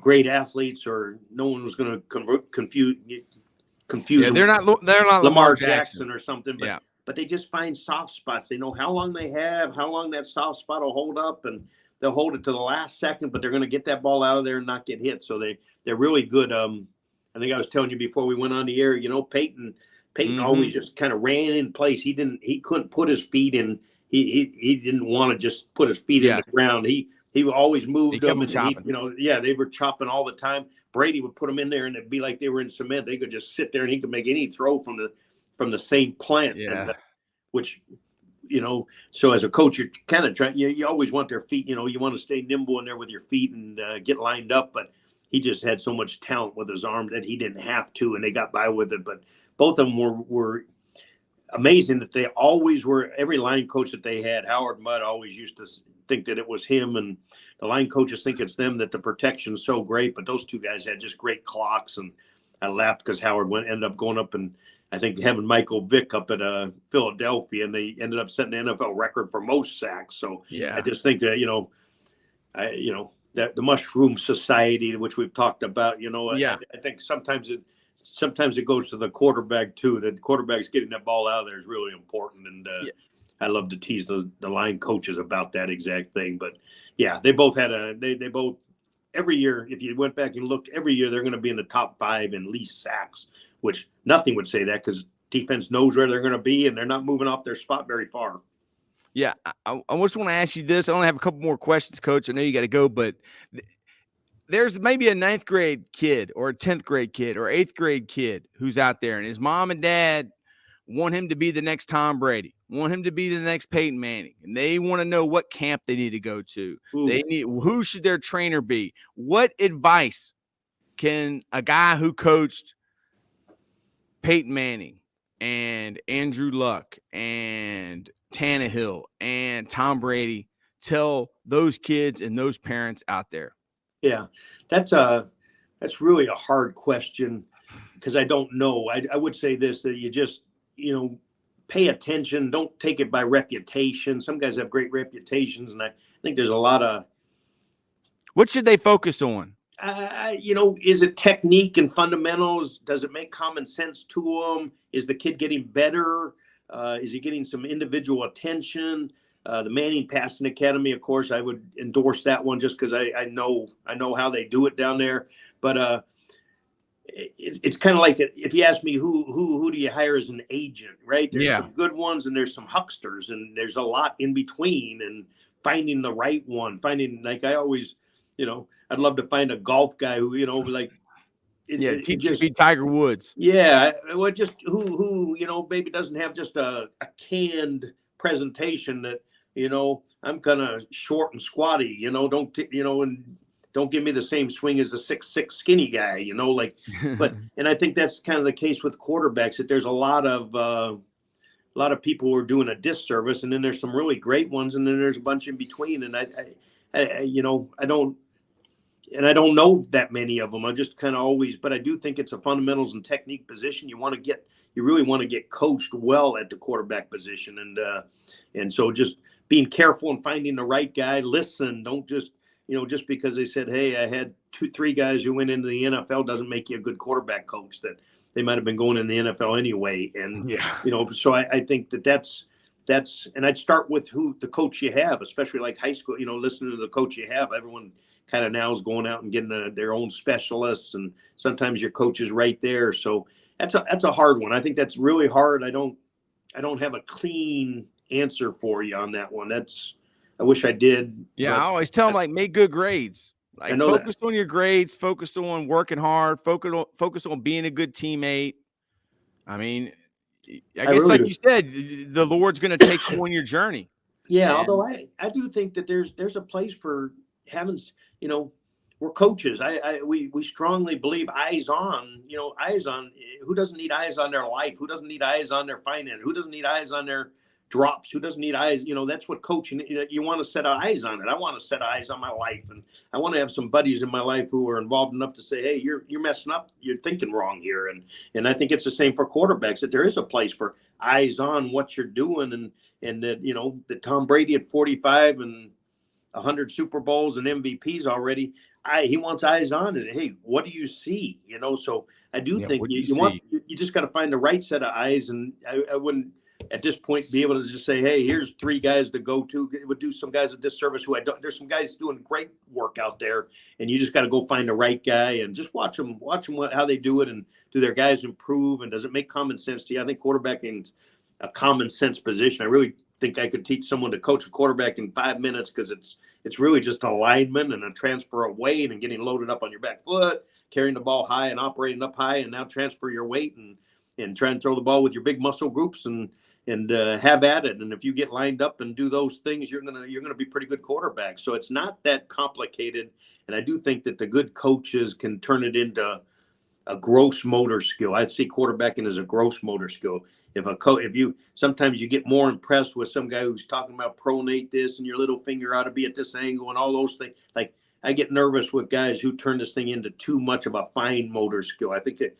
great athletes, or no one was going to confuse them. They're not Lamar Jackson or something, but but they just find soft spots. They know how long they have, how long that soft spot will hold up, and they'll hold it to the last second, but they're going to get that ball out of there and not get hit. So they're really good. I think I was telling you before we went on the air, Peyton always just kind of ran in place. He couldn't put his feet in. He didn't want to just put his feet in the ground. He always moved them, and they were chopping all the time. Brady would put them in there, and it'd be like they were in cement. They could just sit there, and he could make any throw from the same plant. Yeah. And, which, so as a coach, you're kind of trying. You always want their feet. You want to stay nimble in there with your feet and get lined up. But he just had so much talent with his arm that he didn't have to, and they got by with it. But both of them were amazing that they always were. Every line coach that they had, Howard Mudd, always used to think that it was him, and the line coaches think it's them, that the protection's so great. But those two guys had just great clocks, and I laughed because Howard ended up going up and I think having Michael Vick up at Philadelphia, and they ended up setting the NFL record for most sacks. So I just think that that the Mushroom Society, which we've talked about, I think sometimes it goes to the quarterback too. That quarterback's getting that ball out of there is really important, and I love to tease the line coaches about that exact thing. But they both had they both every year. If you went back and looked, every year they're going to be in the top 5 in least sacks, which nothing would say that because defense knows where they're going to be, and they're not moving off their spot very far. Yeah, I just want to ask you this. I only have a couple more questions, Coach. I know you got to go, but there's maybe a 9th grade kid or a 10th grade kid or 8th grade kid who's out there, and his mom and dad want him to be the next Tom Brady, want him to be the next Peyton Manning, and they want to know what camp they need to go to. Who should their trainer be? What advice can a guy who coached Peyton Manning and Andrew Luck and Tannehill and Tom Brady tell those kids and those parents out there? Yeah, that's really a hard question because I don't know. I would say this, that you just, pay attention. Don't take it by reputation. Some guys have great reputations, and I think there's a lot of. What should they focus on? Is it technique and fundamentals? Does it make common sense to them? Is the kid getting better? Is he getting some individual attention? The Manning Passing Academy, of course, I would endorse that one just because I know how they do it down there. But it's kind of like if you ask me who do you hire as an agent, right? There's some good ones and there's some hucksters, and there's a lot in between, and finding the right one, like I always, I'd love to find a golf guy who, teach you to be Tiger Woods. Yeah. Well, just who, maybe doesn't have just a canned presentation that, I'm kind of short and squatty, and don't give me the same swing as a 6'6" skinny guy, but, and I think that's kind of the case with quarterbacks, that there's a lot of people who are doing a disservice, and then there's some really great ones, and then there's a bunch in between. And I don't know that many of them. I just kind of always, but I do think it's a fundamentals and technique position. You really want to get coached well at the quarterback position. And so just being careful and finding the right guy. Listen, don't just, just because they said, hey, I had 2-3 guys who went into the NFL doesn't make you a good quarterback coach, that they might've been going in the NFL anyway. And, so I think that's, and I'd start with who the coach you have, especially like high school, listening to the coach you have. Everyone kind of now is going out and getting their own specialists, and sometimes your coach is right there. So that's a hard one. I think that's really hard. I don't have a clean answer for you on that one. I wish I did. Yeah, I always tell them, make good grades. Focus on your grades, focus on working hard, focus on being a good teammate. I mean, I guess really you said, the Lord's going to take you on your journey. Yeah, although I do think that there's a place for having, we're coaches. We strongly believe eyes on. Who doesn't need eyes on their life? Who doesn't need eyes on their finance? Who doesn't need eyes on their drops, who doesn't need eyes. That's what coaching, you want to set eyes on it. I want to set eyes on my life, and I want to have some buddies in my life who are involved enough to say, hey, you're messing up, you're thinking wrong here. And I think it's the same for quarterbacks, that there is a place for eyes on what you're doing, and that, that Tom Brady at 45 and 100 Super Bowls and MVPs already, he wants eyes on it. Hey, what do you see? So I do think you just got to find the right set of eyes. And I wouldn't at this point be able to just say, hey, here's 3 guys to go to. It would do some guys a disservice who there's some guys doing great work out there, and you just got to go find the right guy and just watch them how they do it, and do their guys improve, and does it make common sense to you? I think quarterbacking a common sense position. I really think I could teach someone to coach a quarterback in 5 minutes, because it's really just alignment and a transfer of weight and getting loaded up on your back foot, carrying the ball high and operating up high, and now transfer your weight and try and throw the ball with your big muscle groups and have at it. And if you get lined up and do those things, you're gonna be pretty good quarterback. So it's not that complicated. And I do think that the good coaches can turn it into a gross motor skill. I'd see quarterbacking as a gross motor skill. Sometimes you get more impressed with some guy who's talking about pronate this and your little finger ought to be at this angle and all those things. Like, I get nervous with guys who turn this thing into too much of a fine motor skill. I think that,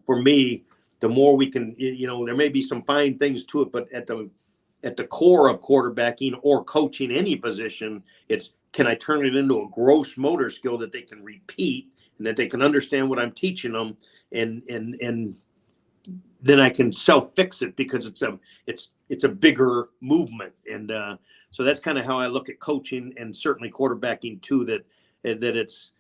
for me, the more we can, there may be some fine things to it, but at the core of quarterbacking or coaching any position, it's, can I turn it into a gross motor skill that they can repeat and that they can understand what I'm teaching them, and then I can self-fix it, because it's a bigger movement. And so that's kind of how I look at coaching, and certainly quarterbacking too, that it's,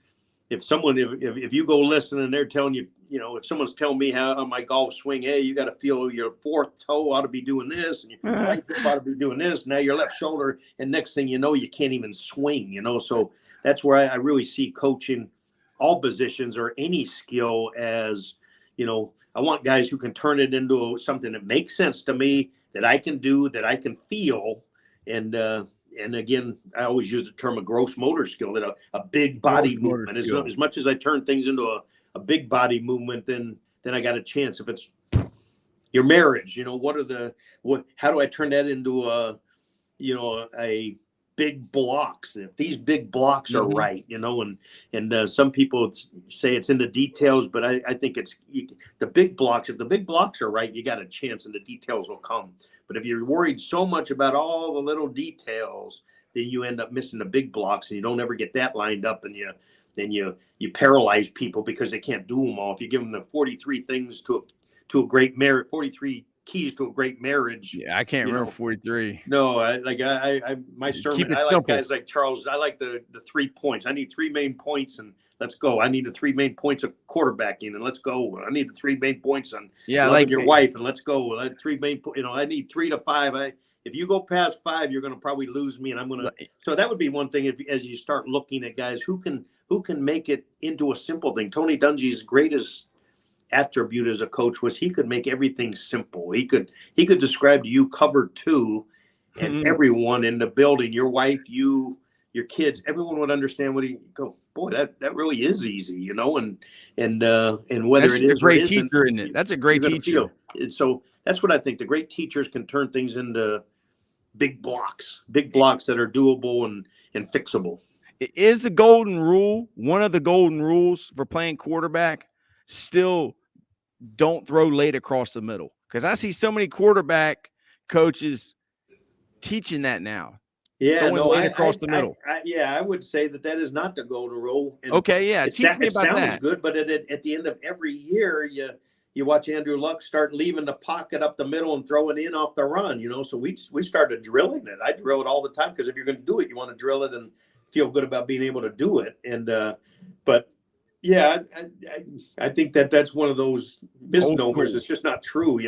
if you go listen and they're telling you, if someone's telling me how on my golf swing, hey, you got to feel your 4th toe ought to be doing this, and your right hip ought to be doing this, now your left shoulder, and next thing you know, you can't even swing, So that's where I really see coaching all positions or any skill as, I want guys who can turn it into something that makes sense to me, that I can do, that I can feel. And again, I always use the term a gross motor skill, that a big body movement. As much as I turn things into a big body movement, then I got a chance. If it's your marriage, how do I turn that into a big blocks? If these big blocks are right, and some people say it's in the details, but I think it's the big blocks. If the big blocks are right, you got a chance, and the details will come. But if you're worried so much about all the little details, then you end up missing the big blocks, and you don't ever get that lined up, and you paralyze people because they can't do them all. If you give them the 43 things to a great marriage, 43 keys to a great marriage. Yeah, I can't remember 43. No, my sermon. Keep it I simple. like guys like Charles. I like the 3 points. I need 3 main points, and let's go. I need the 3 main points of quarterbacking, and let's go. I need the 3 main points on loving your wife, and let's go. I need 3 to 5. If you go past 5, you're going to probably lose me, and I'm going to. So that would be one thing. As you start looking at guys who can make it into a simple thing. Tony Dungy's greatest attribute as a coach was he could make everything simple. He could describe to you cover 2, and everyone in the building, your wife, you, your kids, everyone would understand what he go. Boy, that really is easy, and whether that's it is a great teacher, isn't it? That's a great teacher. And so that's what I think. The great teachers can turn things into big blocks that are doable and fixable. Is the golden rule one of the golden rules for playing quarterback? Still, don't throw late across the middle, because I see so many quarterback coaches teaching that now. Yeah, late across the middle. I would say that is not the golden rule. And okay, yeah, teach me about that. It sounds good, but at the end of every year, you watch Andrew Luck start leaving the pocket up the middle and throwing in off the run. So we started drilling it. I drill it all the time, because if you're going to do it, you want to drill it and feel good about being able to do it. And but yeah, I think that's one of those misnomers. It's just not true.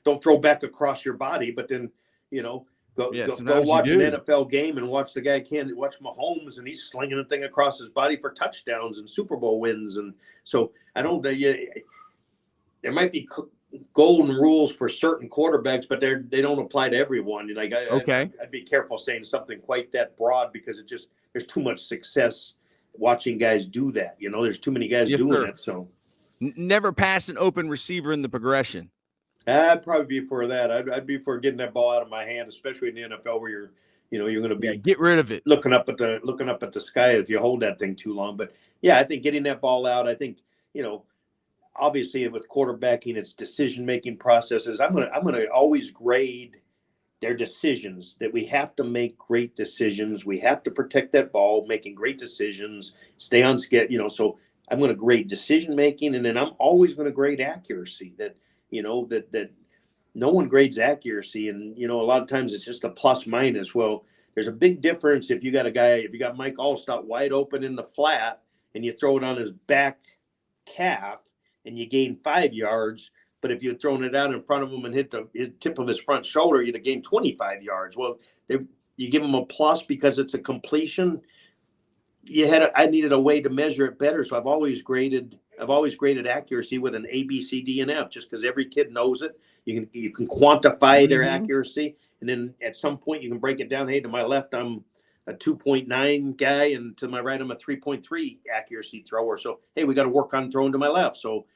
Don't throw back across your body, but then go watch an NFL game and watch the guy watch Mahomes, and he's slinging the thing across his body for touchdowns and Super Bowl wins. And so I don't. There might be golden rules for certain quarterbacks, but they don't apply to everyone. I'd be careful saying something quite that broad, because there's too much success watching guys do that. There's too many guys doing it. So never pass an open receiver in the progression. I'd probably be for that. I'd be for getting that ball out of my hand, especially in the NFL where you're going to be get rid of it. looking up at the sky if you hold that thing too long. But yeah, I think getting that ball out. I think obviously with quarterbacking, it's decision making processes. I'm gonna always grade their decisions, that we have to make great decisions. We have to protect that ball, making great decisions, stay on schedule, so I'm going to grade decision making, and then I'm always going to grade accuracy. That no one grades accuracy, and a lot of times it's just a plus minus. Well, there's a big difference if you got Mike Allstott wide open in the flat and you throw it on his back calf and you gain 5 yards. But if you'd thrown it out in front of him and hit the tip of his front shoulder, you'd have gained 25 yards. Well, you give him a plus because it's a completion. I needed a way to measure it better, so I've always graded accuracy with an A, B, C, D, and F, just because every kid knows it. You can quantify their accuracy, and then at some point you can break it down. Hey, to my left, I'm a 2.9 guy, and to my right, I'm a 3.3 accuracy thrower. So hey, we got to work on throwing to my left. So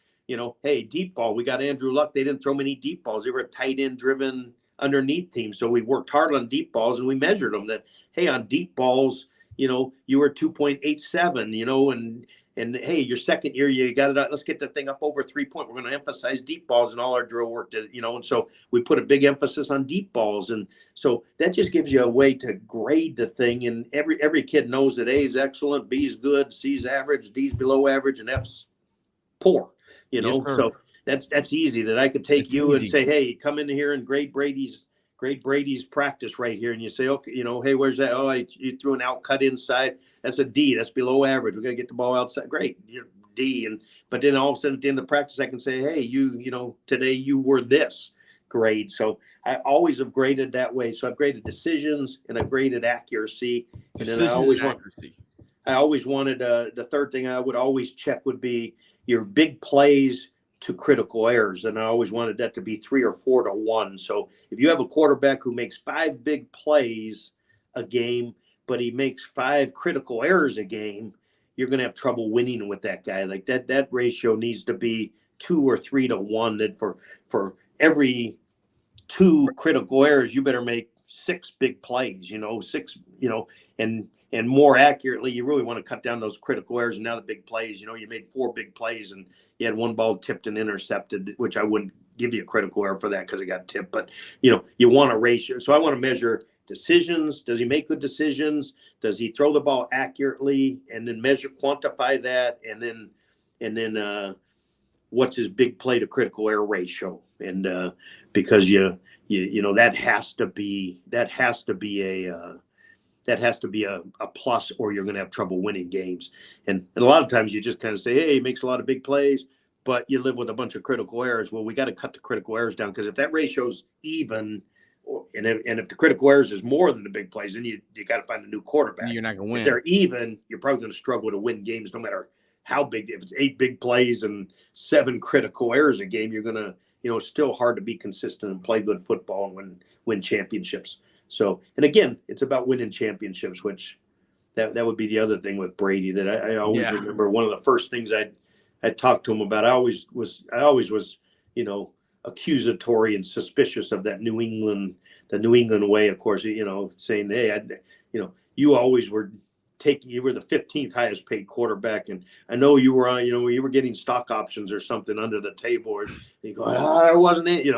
hey, deep ball. We got Andrew Luck. They didn't throw many deep balls. They were a tight end driven underneath team. So we worked hard on deep balls, and we measured them. That hey, on deep balls, you were 2.87. And hey, your second year, you got it out. Let's get the thing up over 3 point. We're going to emphasize deep balls in all our drill work. And so we put a big emphasis on deep balls. And so that just gives you a way to grade the thing. And every kid knows that A is excellent, B is good, C is average, D is below average, and F's poor. Yes, so that's easy. That I could take and say, hey, come in here and grade Brady's practice right here, and you say, okay, hey, where's that? Oh, you threw an out cut inside. That's a D. That's below average. We got to get the ball outside. Great, D. But then all of a sudden at the end of the practice, I can say, hey, today you were this grade. So I always have graded that way. So I've graded decisions and I've graded accuracy. And then I always wanted the third thing I would always check would be your big plays to critical errors. And I always wanted that to be 3 or 4 to 1. So if you have a quarterback who makes 5 big plays a game, but he makes 5 critical errors a game, you're going to have trouble winning with that guy. Like that ratio needs to be 2 or 3 to 1. That for every 2 critical errors, you better make 6 big plays, 6, and more accurately, you really want to cut down those critical errors. And now the big plays, you made 4 big plays and you had 1 ball tipped and intercepted, which I wouldn't give you a critical error for that because it got tipped. But, you want a ratio. So I want to measure decisions. Does he make good decisions? Does he throw the ball accurately? And then quantify that. And then what's his big play to critical error ratio? And because that has to be a plus, or you're going to have trouble winning games. And a lot of times you just kind of say, hey, he makes a lot of big plays, but you live with a bunch of critical errors. Well, we got to cut the critical errors down, because if that ratio's even, and if the critical errors is more than the big plays, then you got to find a new quarterback. You're not going to win. If they're even, you're probably going to struggle to win games no matter how big. If it's 8 big plays and 7 critical errors a game, you're going to, it's still hard to be consistent and play good football and win championships. So, and again, it's about winning championships, which that would be the other thing with Brady that I always remember. One of the first things I talked to him about, I always was, accusatory and suspicious of that New England way, of course, saying, hey, you always were you were the 15th highest paid quarterback. And I know you were on, you were getting stock options or something under the table. And you go, there wasn't it,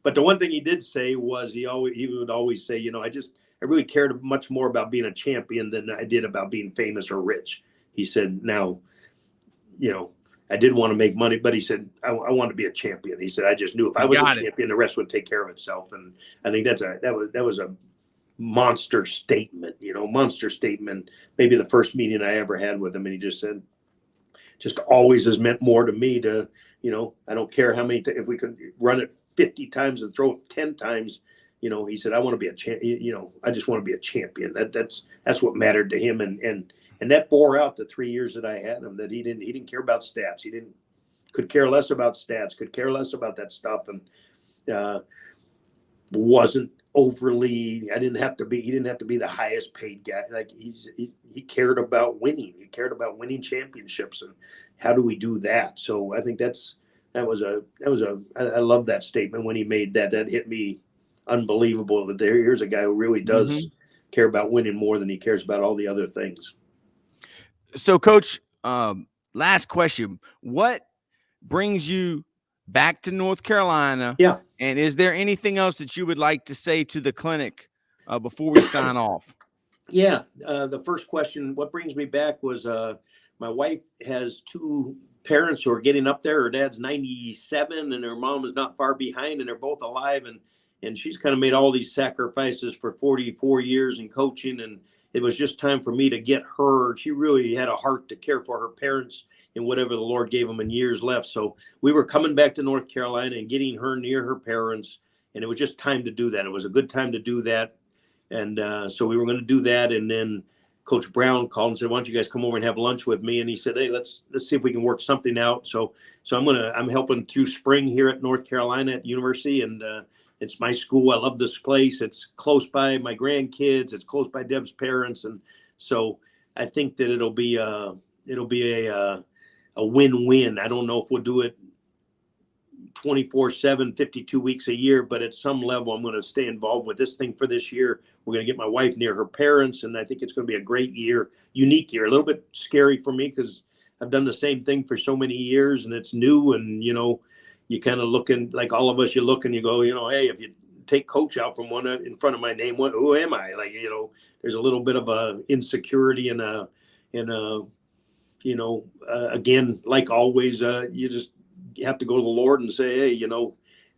but the one thing he did say was he would always say, I really cared much more about being a champion than I did about being famous or rich. He said, now, I didn't want to make money, but he said, I want to be a champion. He said, I just knew if I was a champion, the rest would take care of itself. And I think that was a monster statement, maybe the first meeting I ever had with him. And he just said, just always has meant more to me to, I don't care how many, if we could run it 50 times and throw it 10 times, he said, I want to be a champion, I just want to be a champion. That's what mattered to him. And that bore out the 3 years that I had him, that he didn't care about stats. Could care less about stats, could care less about that stuff. And wasn't overly, he didn't have to be the highest paid guy. Like he cared about winning. He cared about winning championships. And how do we do that? So I think that's I love that statement when he made that. That hit me unbelievable. That here's a guy who really does care about winning more than he cares about all the other things. So, Coach, last question: what brings you back to North Carolina? Yeah. And is there anything else that you would like to say to the clinic before we sign off? Yeah. The first question, what brings me back, was my wife has two parents who are getting up there. Her dad's 97 and her mom is not far behind, and they're both alive. And she's kind of made all these sacrifices for 44 years in coaching. And it was just time for me to get her. She really had a heart to care for her parents and whatever the Lord gave them in years left. So we were coming back to North Carolina and getting her near her parents. And it was just time to do that. It was a good time to do that. And so we were going to do that. And then Coach Brown called and said, why don't you guys come over and have lunch with me? And he said, hey, let's see if we can work something out. So I'm helping through spring here at North Carolina at University. And it's my school. I love this place. It's close by my grandkids. It's close by Deb's parents. And so I think that it'll be a win-win. I don't know if we'll do it 24/7, 52 weeks a year, but at some level, I'm going to stay involved with this thing for this year. We're going to get my wife near her parents, and I think it's going to be a great year, unique year, a little bit scary for me because I've done the same thing for so many years, and it's new. And, you kind of looking like all of us, you look and you go, hey, if you take coach out from one in front of my name, who am I? Like, there's a little bit of a insecurity and again, like always, you have to go to the Lord and say, hey,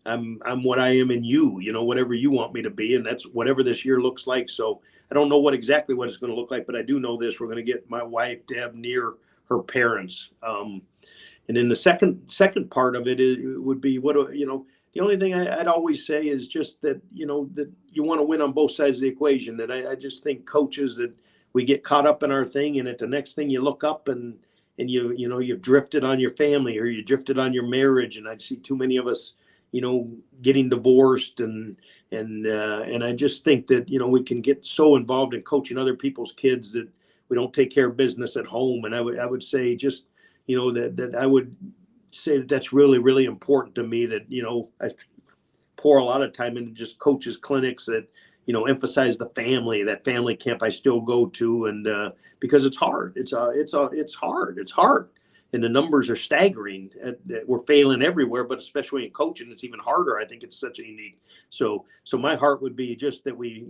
I'm what I am in you, whatever you want me to be. And that's whatever this year looks like. So I don't know exactly what it's going to look like, but I do know this: we're going to get my wife, Deb, near her parents. And then the second part of it would be the only thing I'd always say is just that, that you want to win on both sides of the equation. That I just think coaches, that we get caught up in our thing, and at the next thing you look up and you've drifted on your family, or you drifted on your marriage. And I see too many of us, getting divorced, and I just think that, we can get so involved in coaching other people's kids that we don't take care of business at home. And I would say just, that I would say that's really, really important to me, that, I pour a lot of time into just coaches clinics that, emphasize the family, that family camp I still go to. And because it's hard, it's hard. And the numbers are staggering. We're failing everywhere, but especially in coaching, it's even harder. I think it's such a unique. So my heart would be just that we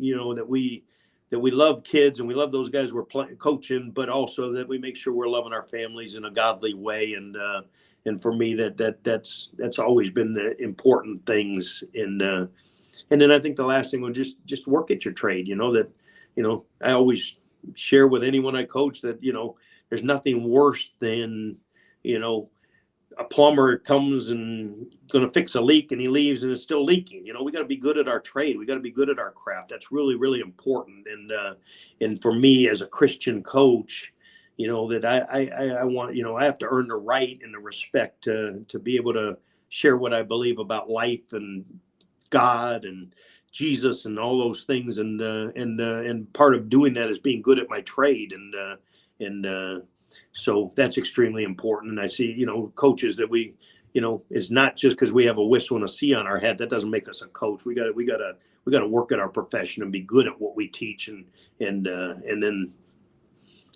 love kids and we love those guys we're coaching, but also that we make sure we're loving our families in a godly way. And for me, that's always been the important things. And then I think the last thing would just work at your trade. I always share with anyone I coach that, there's nothing worse than, a plumber comes and going to fix a leak and he leaves and it's still leaking. We got to be good at our trade. We got to be good at our craft. That's really, really important. And for me as a Christian coach, that I want, I have to earn the right and the respect to be able to share what I believe about life and God and Jesus and all those things. And part of doing that is being good at my trade. And so that's extremely important. And I see, coaches that we, it's not just because we have a whistle and a C on our head. That doesn't make us a coach. We got to work at our profession and be good at what we teach. And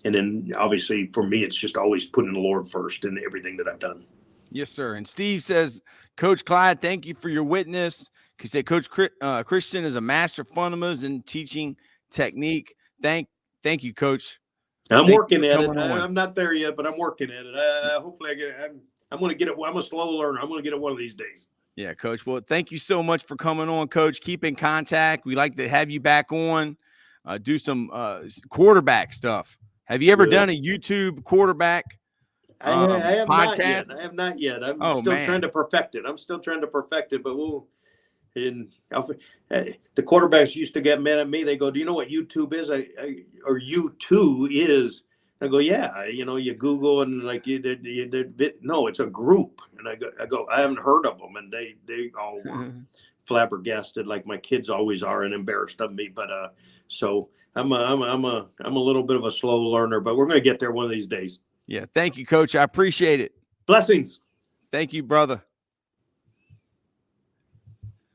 then obviously for me, it's just always putting the Lord first in everything that I've done. Yes, sir. And Steve says, Coach Clyde, thank you for your witness. He said, Coach Christian is a master of fundamentals and teaching technique. Thank you, Coach. I'm working at it. I'm not there yet, but I'm working at it. Hopefully I get it. I'm going to get it. I'm a slow learner. I'm going to get it one of these days. Yeah, Coach. Well, thank you so much for coming on, Coach. Keep in contact. We like to have you back on, do some quarterback stuff. Have you ever done a YouTube quarterback I have podcast? Not yet. I have not yet. I'm still trying to perfect it. But the quarterbacks used to get mad at me. They go, "Do you know what YouTube is?" Or U2 is. I go, "Yeah." You Google and like no, it's a group. And I go, "I haven't heard of them," and they all were flabbergasted, like my kids always are, and embarrassed of me. But so I'm a little bit of a slow learner, but we're going to get there one of these days. Yeah. Thank you, Coach. I appreciate it. Blessings. Thank you, brother.